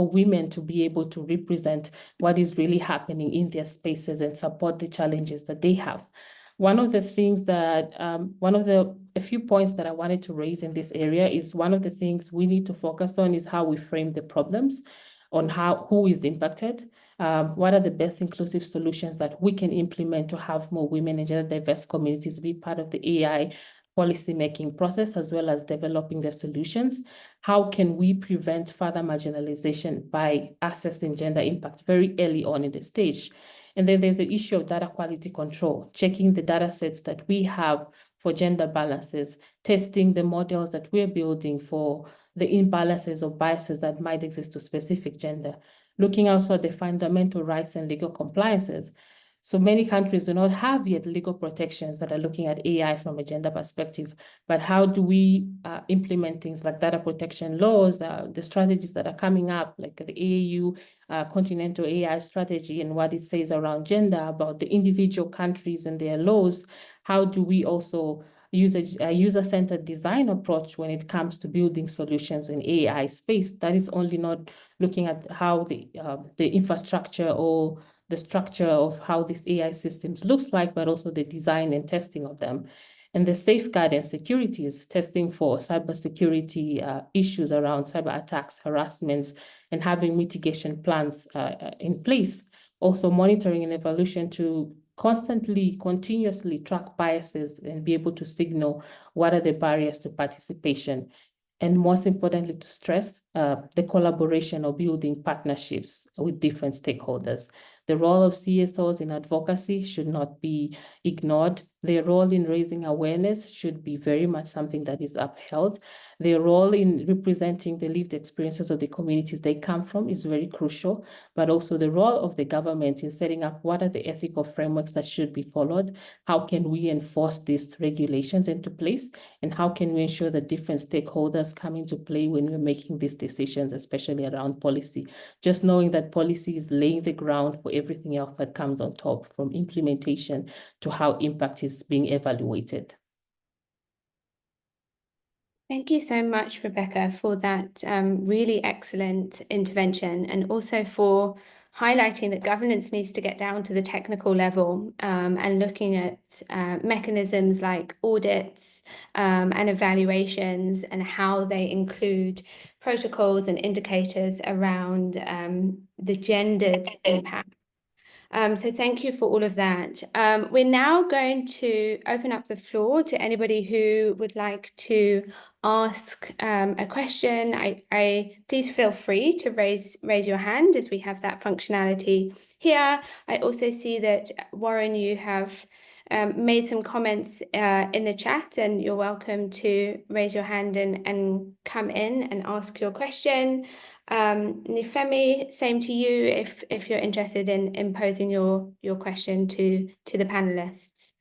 women to be able to represent what is really happening in their spaces and support the challenges that they have. One of the things that, a few points that I wanted to raise in this area is, one of the things we need to focus on is how we frame the problems, on who is impacted. What are the best inclusive solutions that we can implement to have more women and gender diverse communities be part of the AI policy-making process, as well as developing the solutions? How can we prevent further marginalization by assessing gender impact very early on in the stage? And then there's the issue of data quality control, checking the data sets that we have for gender balances, testing the models that we're building for the imbalances or biases that might exist to specific gender, looking also at the fundamental rights and legal compliances. So many countries do not have yet legal protections that are looking at AI from a gender perspective, but how do we implement things like data protection laws, the strategies that are coming up, like the AAU Continental AI Strategy and what it says around gender, about the individual countries and their laws? How do we also use a user-centered design approach when it comes to building solutions in AI space? That is only not looking at how the infrastructure or the structure of how these AI systems looks like, but also the design and testing of them. And the safeguard and securities, testing for cybersecurity issues around cyber attacks, harassments, and having mitigation plans in place. Also monitoring and evaluation to constantly, continuously track biases and be able to signal what are the barriers to participation. And most importantly, to stress the collaboration or building partnerships with different stakeholders. The role of CSOs in advocacy should not be ignored. Their role in raising awareness should be very much something that is upheld. Their role in representing the lived experiences of the communities they come from is very crucial, but also the role of the government in setting up what are the ethical frameworks that should be followed, how can we enforce these regulations into place, and how can we ensure that different stakeholders come into play when we're making these decisions, especially around policy. Just knowing that policy is laying the ground for everything else that comes on top, from implementation to how impact is being evaluated. Thank you so much, Rebecca, for that really excellent intervention, and also for highlighting that governance needs to get down to the technical level and looking at mechanisms like audits and evaluations, and how they include protocols and indicators around the gendered impact. So thank you for all of that. We're now going to open up the floor to anybody who would like to ask a question. Please feel free to raise your hand, as we have that functionality here. I also see that, Warren, you have made some comments in the chat, and you're welcome to raise your hand and come in and ask your question. Nifemi, same to you if you're interested in posing your question to the panelists.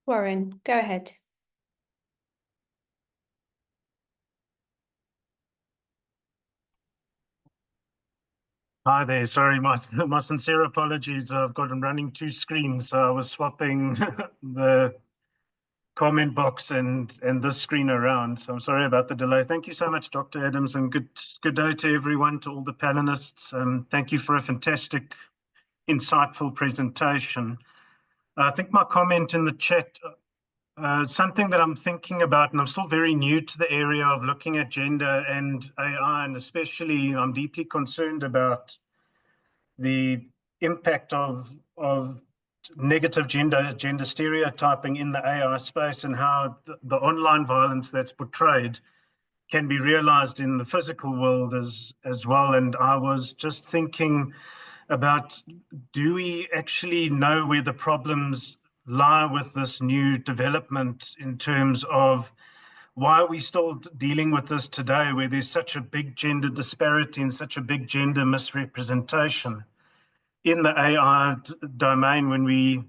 Warren, go ahead. Hi there. Sorry, my sincere apologies. I've got them running two screens, so I was swapping the comment box and this screen around. So I'm sorry about the delay. Thank you so much, Dr. Adams, and good day to everyone, to all the panelists. Thank you for a fantastic, insightful presentation. I think my comment in the chat, something that I'm thinking about, and I'm still very new to the area of looking at gender and AI, and especially I'm deeply concerned about the impact of negative gender stereotyping in the AI space, and how the online violence that's portrayed can be realized in the physical world as well. And I was just thinking about, do we actually know where the problems lie with this new development, in terms of why are we still dealing with this today, where there's such a big gender disparity and such a big gender misrepresentation in the AI domain, when we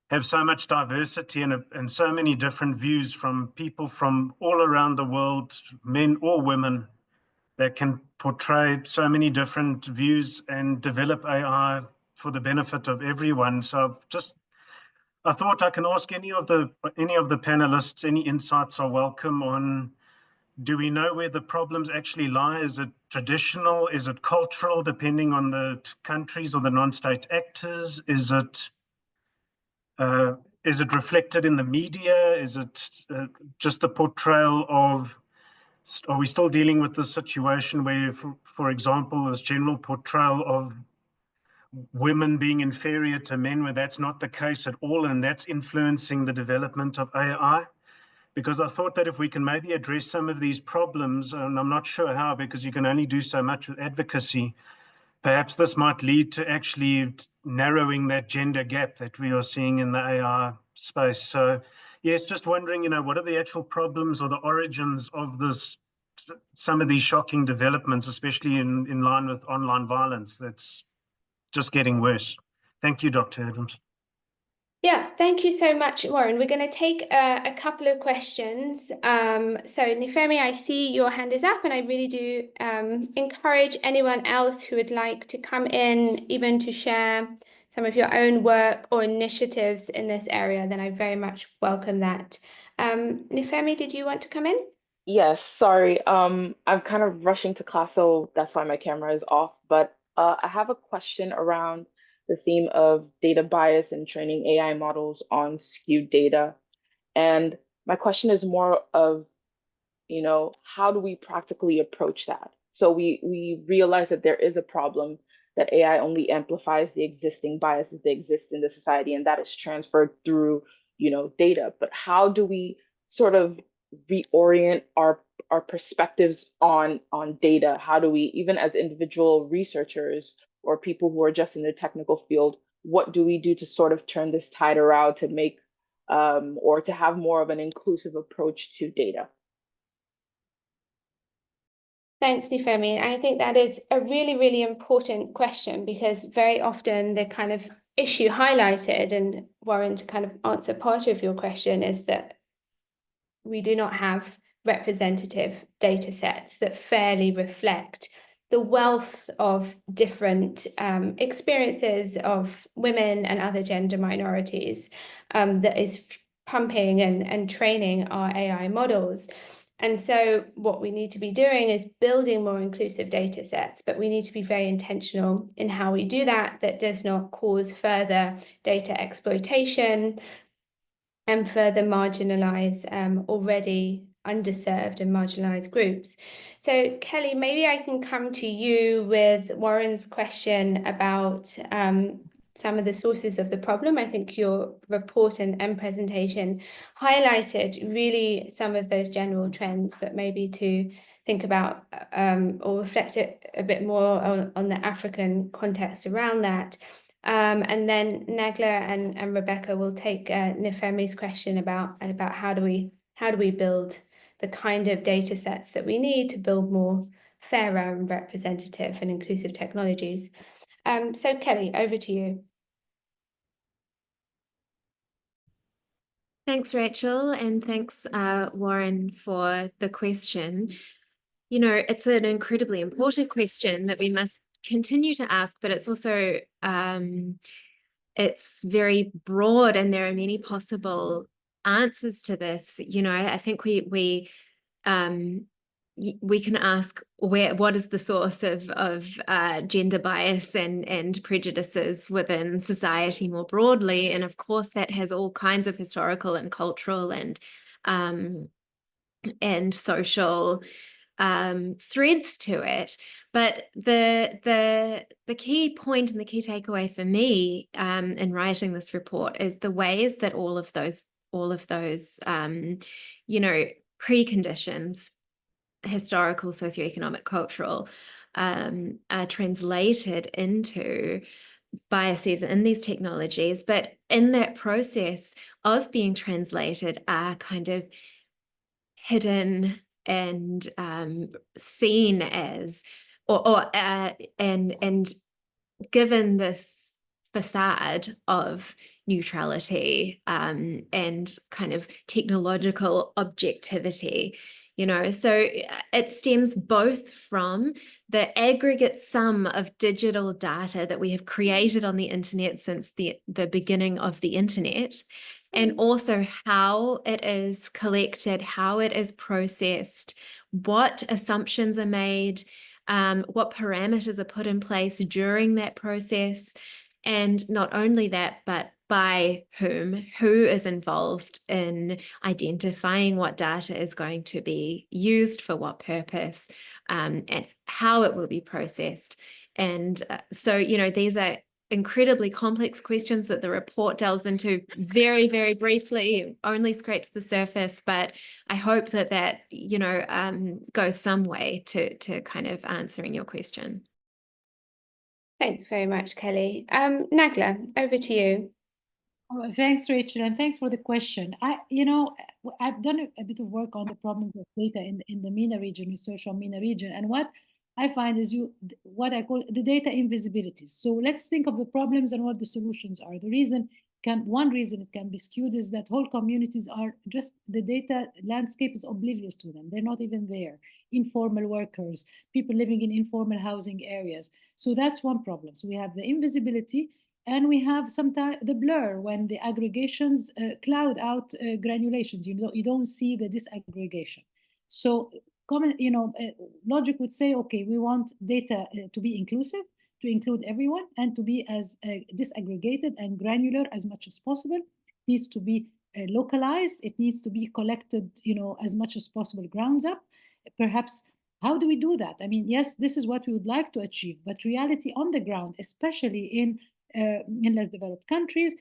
have so much diversity and so many different views from people from all around the world, men or women, that can portray so many different views and develop AI for the benefit of everyone. So I thought I can ask any of the panelists, any insights are welcome on, do we know where the problems actually lie? Is it traditional? Is it cultural, depending on the countries or the non-state actors? Is it reflected in the media? Is it just the portrayal of, are we still dealing with this situation where, for example, this general portrayal of women being inferior to men, where that's not the case at all, and that's influencing the development of AI? Because I thought that if we can maybe address some of these problems, and I'm not sure how, because you can only do so much with advocacy, perhaps this might lead to actually narrowing that gender gap that we are seeing in the AI space. So yes, just wondering, what are the actual problems or the origins of some of these shocking developments, especially in line with online violence that's just getting worse. Thank you, Dr. Adams. Yeah, thank you so much, Warren. We're going to take a couple of questions. So Nifemi, I see your hand is up, and I really do encourage anyone else who would like to come in, even to share some of your own work or initiatives in this area, then I very much welcome that. Nifemi, did you want to come in? Yes, sorry. I'm kind of rushing to class, so that's why my camera is off. But I have a question around the theme of data bias and training AI models on skewed data. And my question is more of, how do we practically approach that? So we realize that there is a problem, that AI only amplifies the existing biases that exist in the society, and that is transferred through, data. But how do we sort of reorient our perspectives on data? How do we, even as individual researchers or people who are just in the technical field, what do we do to sort of turn this tide around to make or to have more of an inclusive approach to data? Thanks, Nifemi. I think that is a really, really important question, because very often the kind of issue highlighted, and Warren, to kind of answer part of your question, is that we do not have representative data sets that fairly reflect the wealth of different experiences of women and other gender minorities that is pumping and training our AI models. And so what we need to be doing is building more inclusive data sets, but we need to be very intentional in how we do that does not cause further data exploitation and further marginalize already underserved and marginalized groups. So Kelly, maybe I can come to you with Warren's question about some of the sources of the problem. I think your report and presentation highlighted really some of those general trends, but maybe to think about or reflect a bit more on the African context around that. And then Nagla and Rebecca will take Nifemi's question about how do we build the kind of data sets that we need to build more fairer and representative and inclusive technologies. So Kelly, over to you. Thanks, Rachel, and thanks, Warren, for the question. You know, it's an incredibly important question that we must continue to ask, but it's also it's very broad, and there are many possible answers to this. You know, I think we can ask what is the source of gender bias and prejudices within society more broadly, and of course that has all kinds of historical and cultural and social threads to it. But the key point and the key takeaway for me in writing this report is the ways that all of those you know, preconditions, historical, socioeconomic, cultural, are translated into biases in these technologies, but in that process of being translated are kind of hidden and seen as and given this facade of neutrality and kind of technological objectivity, you know. So it stems both from the aggregate sum of digital data that we have created on the internet since the beginning of the internet, and also how it is collected, how it is processed, what assumptions are made, what parameters are put in place during that process, and not only that, but by whom, who is involved in identifying what data is going to be used for what purpose, and how it will be processed. And so, you know, these are incredibly complex questions that the report delves into very, very briefly, only scratches the surface, but I hope that you know, goes some way to kind of answering your question. Thanks very much, Kelly. Nagla, over to you. Oh, thanks, Rachel, and thanks for the question. I've done a bit of work on the problems of data in the MENA region, research on MENA region, and what I find is what I call the data invisibility. So let's think of the problems and what the solutions are. One reason it can be skewed is that whole communities are just, the data landscape is oblivious to them. They're not even there. Informal workers, people living in informal housing areas. So that's one problem. So we have the invisibility, and we have sometimes the blur when the aggregations cloud out granulations. You don't see the disaggregation. So logic would say, okay, we want data to be inclusive, to include everyone, and to be as disaggregated and granular as much as possible. It needs to be localized. It needs to be collected, as much as possible grounds up. Perhaps, how do we do that? I mean, yes, this is what we would like to achieve, but reality on the ground, especially in less developed countries,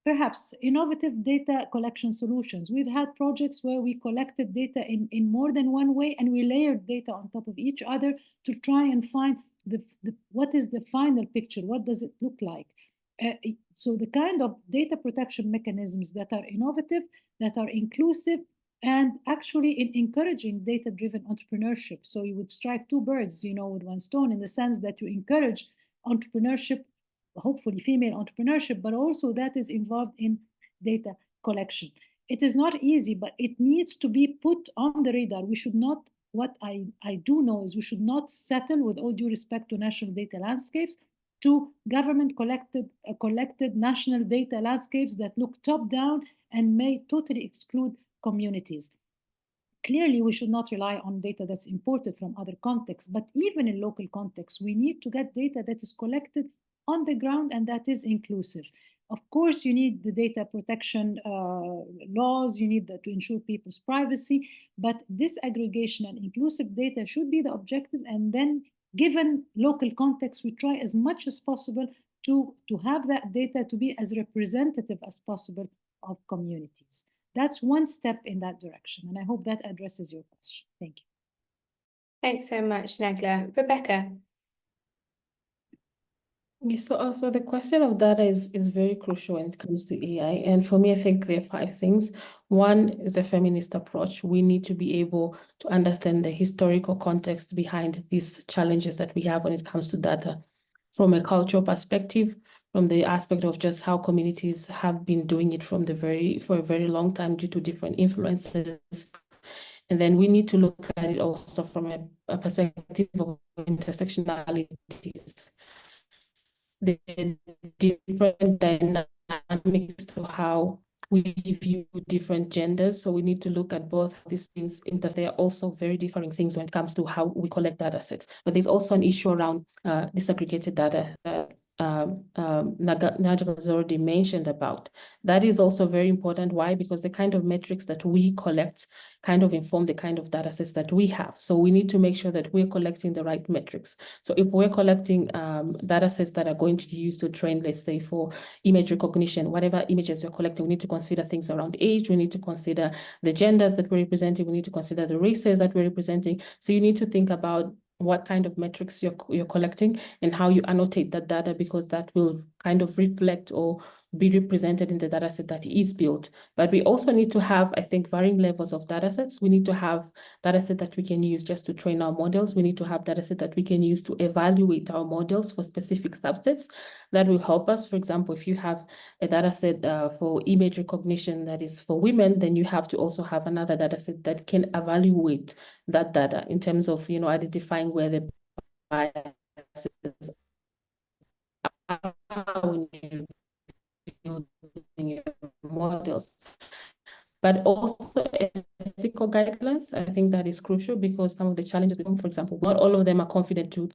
perhaps innovative data collection solutions. We've had projects where we collected data in more than one way, and we layered data on top of each other to try and find what is the final picture, what does it look like. So the kind of data protection mechanisms that are innovative, that are inclusive, and actually in encouraging data-driven entrepreneurship. So you would strike two birds, with one stone, in the sense that you encourage entrepreneurship, hopefully female entrepreneurship, but also that is involved in data collection. It is not easy, but it needs to be put on the radar. We should not, what I do know is we should not settle, with all due respect to national data landscapes, to government collected national data landscapes that look top down and may totally exclude communities. Clearly, we should not rely on data that's imported from other contexts, but even in local contexts, we need to get data that is collected on the ground and that is inclusive. Of course, you need the data protection laws, you need to ensure people's privacy, but disaggregation and inclusive data should be the objective. And then, given local context, we try as much as possible to have that data to be as representative as possible of communities. That's one step in that direction, and I hope that addresses your question. Thank you. Thanks so much, Nagla. Rebecca. So also the question of data is very crucial when it comes to AI. And for me, I think there are 5 things. One is a feminist approach. We need to be able to understand the historical context behind these challenges that we have when it comes to data. From a cultural perspective, from the aspect of just how communities have been doing it for a very long time due to different influences. And then we need to look at it also from a perspective of intersectionalities, the different dynamics to how we view different genders. So we need to look at both these things. They are also very differing things when it comes to how we collect data sets. But there's also an issue around disaggregated data that Nagla has already mentioned about. That is also very important. Why? Because the kind of metrics that we collect kind of inform the kind of data sets that we have. So we need to make sure that we're collecting the right metrics. So if we're collecting data sets that are going to be used to train, let's say, for image recognition, whatever images we're collecting, we need to consider things around age, we need to consider the genders that we're representing, we need to consider the races that we're representing. So you need to think about what kind of metrics you're collecting and how you annotate that data, because that will kind of reflect or be represented in the data set that is built. But we also need to have, I think, varying levels of data sets. We need to have data set that we can use just to train our models. We need to have data set that we can use to evaluate our models for specific subsets that will help us. For example, if you have a data set for image recognition that is for women, then you have to also have another data set that can evaluate that data in terms of, identifying where the biases are when you're building models. But also ethical guidelines. I think that is crucial, because some of the challenges, for example, not all of them are confident to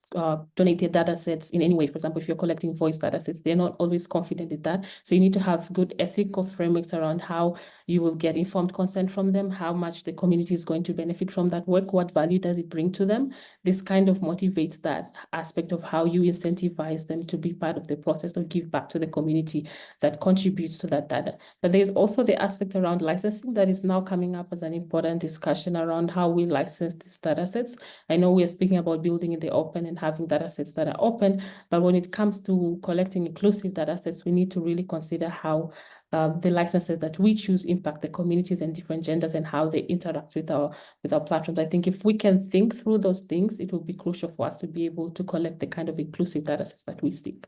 donate their data sets in any way. For example, if you're collecting voice data sets, they're not always confident in that. So you need to have good ethical frameworks around how you will get informed consent from them, how much the community is going to benefit from that work, what value does it bring to them. This kind of motivates that aspect of how you incentivize them to be part of the process or give back to the community that contributes to that data. But there's also the aspect around licensing that is now coming up as an important discussion around how we license these data sets. I know we are speaking about building in the open and having data sets that are open, but when it comes to collecting inclusive data sets, we need to really consider how the licenses that we choose impact the communities and different genders and how they interact with our platforms. I think if we can think through those things, it will be crucial for us to be able to collect the kind of inclusive data sets that we seek.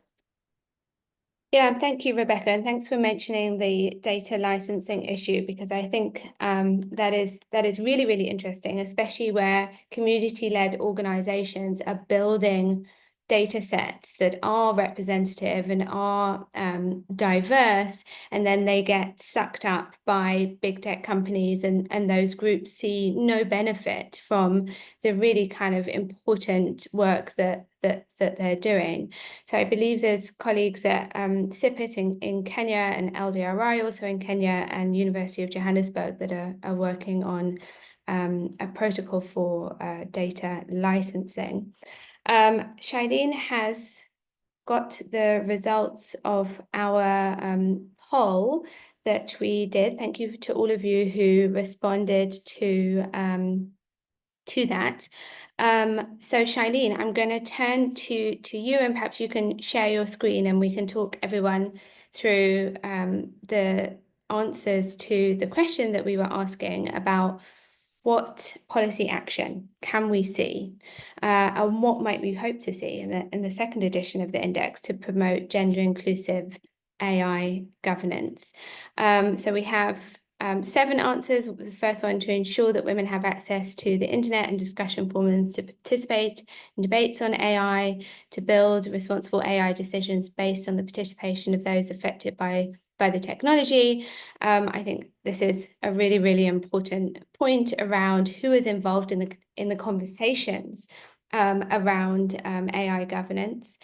Yeah, thank you, Rebecca, and thanks for mentioning the data licensing issue, because I think that is really, really interesting, especially where community-led organizations are building data sets that are representative and are diverse, and then they get sucked up by big tech companies, and those groups see no benefit from the really kind of important work that they're doing. So I believe there's colleagues at CIPIT in Kenya and LDRI also in Kenya and University of Johannesburg that are working on a protocol for data licensing. Shailene has got the results of our poll that we did. Thank you to all of you who responded to that. So Shailene, I'm going to turn to you, and perhaps you can share your screen and we can talk everyone through the answers to the question that we were asking about what policy action can we see and what might we hope to see in the second edition of the index to promote gender inclusive AI governance. So we have 7 answers. The first one, to ensure that women have access to the internet and discussion forums to participate in debates on AI, to build responsible AI decisions based on the participation of those affected by the technology. I think this is a really, really important point around who is involved in the conversations around AI governance.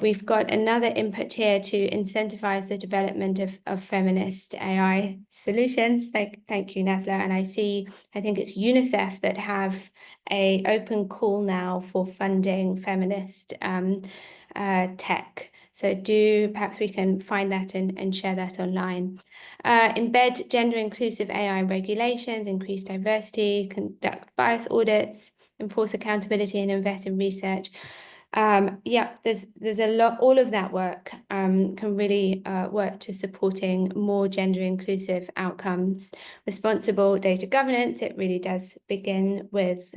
We've got another input here to incentivize the development of feminist AI solutions. Thank you, Nazla. And I think it's UNICEF that have an open call now for funding feminist tech. So perhaps we can find that and share that online. Embed gender-inclusive AI regulations, increase diversity, conduct bias audits, enforce accountability, and invest in research. Yeah, there's a lot. All of that work can really work to supporting more gender inclusive outcomes. Responsible data governance, it really does begin with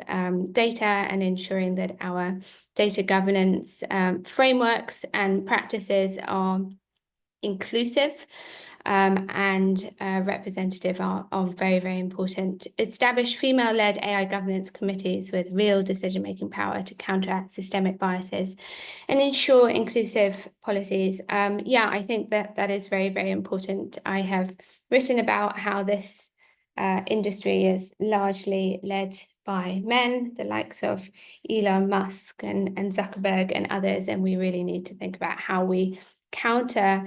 data and ensuring that our data governance frameworks and practices are inclusive and representative are very, very important. Establish female-led AI governance committees with real decision-making power to counteract systemic biases and ensure inclusive policies. Yeah, I think that is very, very important. I have written about how this industry is largely led by men, the likes of Elon Musk and Zuckerberg and others, and we really need to think about how we counter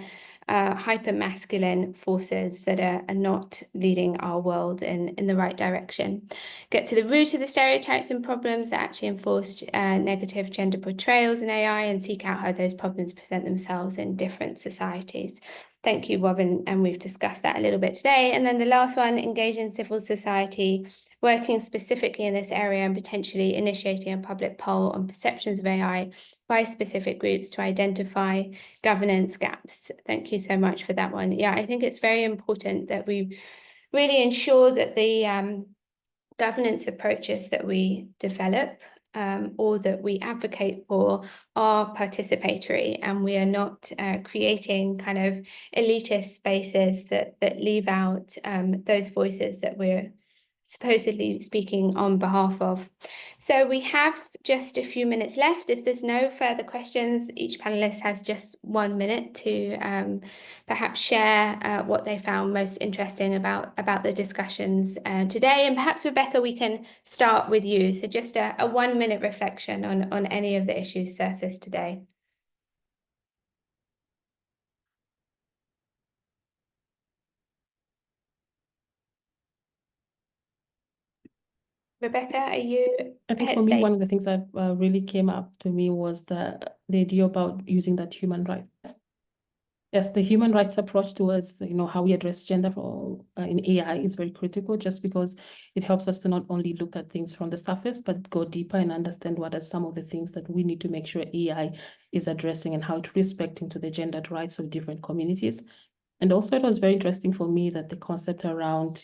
hyper-masculine forces that are not leading our world in the right direction. Get to the root of the stereotypes and problems that actually enforce negative gender portrayals in AI and seek out how those problems present themselves in different societies. Thank you, Robin, and we've discussed that a little bit today. And then the last one, engage in civil society, working specifically in this area and potentially initiating a public poll on perceptions of AI by specific groups to identify governance gaps. Thank you so much for that one. Yeah, I think it's very important that we really ensure that the governance approaches that we develop or that we advocate for are participatory, and we are not creating kind of elitist spaces that leave out those voices that we're supposedly speaking on behalf of. So we have just a few minutes left. If there's no further questions, each panelist has just 1 minute to perhaps share what they found most interesting about the discussions today. And perhaps, Rebecca, we can start with you. So just a 1 minute reflection on any of the issues surfaced today. Rebecca, are you? I think for me, one of the things that really came up to me was the idea about using that human rights. Yes, the human rights approach towards, how we address gender in AI is very critical, just because it helps us to not only look at things from the surface, but go deeper and understand what are some of the things that we need to make sure AI is addressing and how it's respecting to the gendered rights of different communities. And also, it was very interesting for me that the concept around,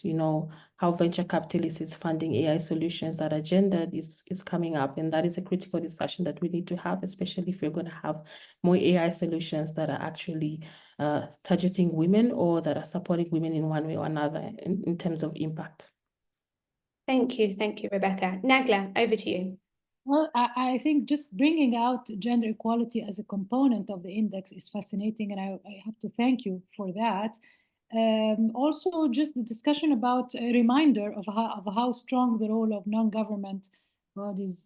how venture capitalists is funding AI solutions that are gendered is coming up. And that is a critical discussion that we need to have, especially if we're going to have more AI solutions that are actually targeting women or that are supporting women in one way or another in terms of impact. Thank you, Rebecca. Nagla, over to you. Well, I think just bringing out gender equality as a component of the index is fascinating, and I have to thank you for that. Also, just the discussion about a reminder of how strong the role of non-government bodies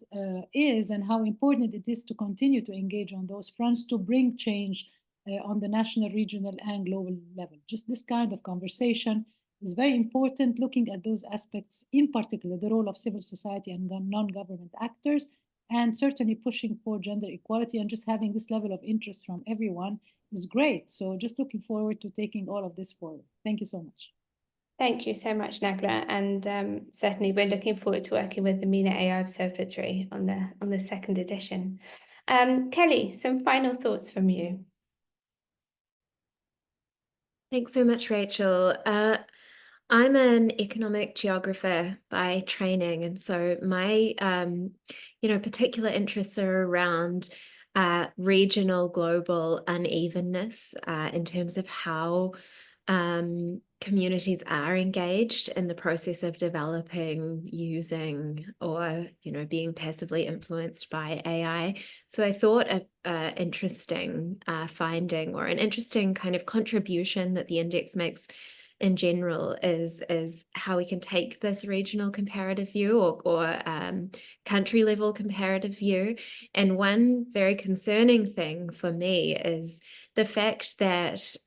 is, and how important it is to continue to engage on those fronts to bring change on the national, regional, and global level. Just this kind of conversation is very important, looking at those aspects, in particular, the role of civil society and non-government actors, and certainly pushing for gender equality, and just having this level of interest from everyone is great. So just looking forward to taking all of this forward. Thank you so much. Thank you so much, Nagla, and certainly we're looking forward to working with the MENA AI Observatory on the second edition. Kelly, some final thoughts from you. Thanks so much, Rachel. I'm an economic geographer by training, and so my particular interests are around regional, global unevenness in terms of how communities are engaged in the process of developing, using, or being passively influenced by AI. So I thought an interesting finding, or an interesting kind of contribution that the index makes in general, is how we can take this regional comparative view or country level comparative view. And one very concerning thing for me is the fact that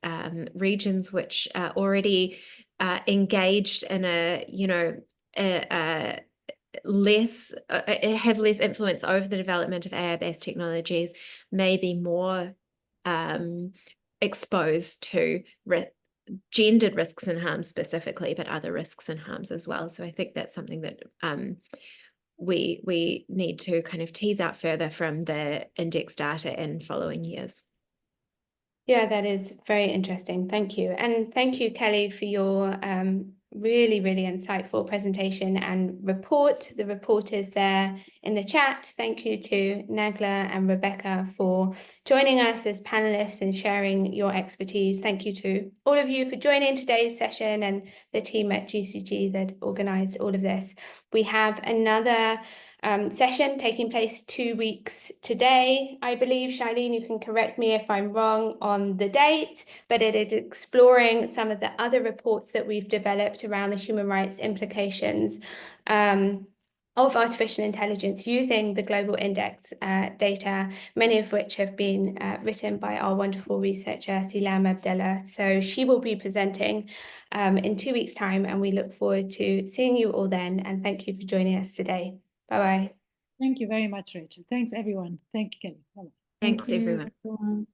regions which are already engaged in have less influence over the development of AI-based technologies may be more exposed to gendered risks and harms specifically, but other risks and harms as well. So I think that's something that we need to kind of tease out further from the index data in following years. Yeah, that is very interesting. Thank you. And thank you, Kelly, for your really, really insightful presentation and report. The report is there in the chat. Thank you to Nagla and Rebecca for joining us as panelists and sharing your expertise. Thank you to all of you for joining today's session and the team at GCG that organised all of this. We have another session taking place 2 weeks today, I believe. Shailene, you can correct me if I'm wrong on the date, but it is exploring some of the other reports that we've developed around the human rights implications of artificial intelligence using the global index data, many of which have been written by our wonderful researcher, Silam Abdallah. So she will be presenting in 2 weeks' time, and we look forward to seeing you all then. And thank you for joining us today. Bye-bye. Thank you very much, Rachel. Thanks, everyone. Thank you, Kelly. Bye-bye. Thanks, everyone. Everyone.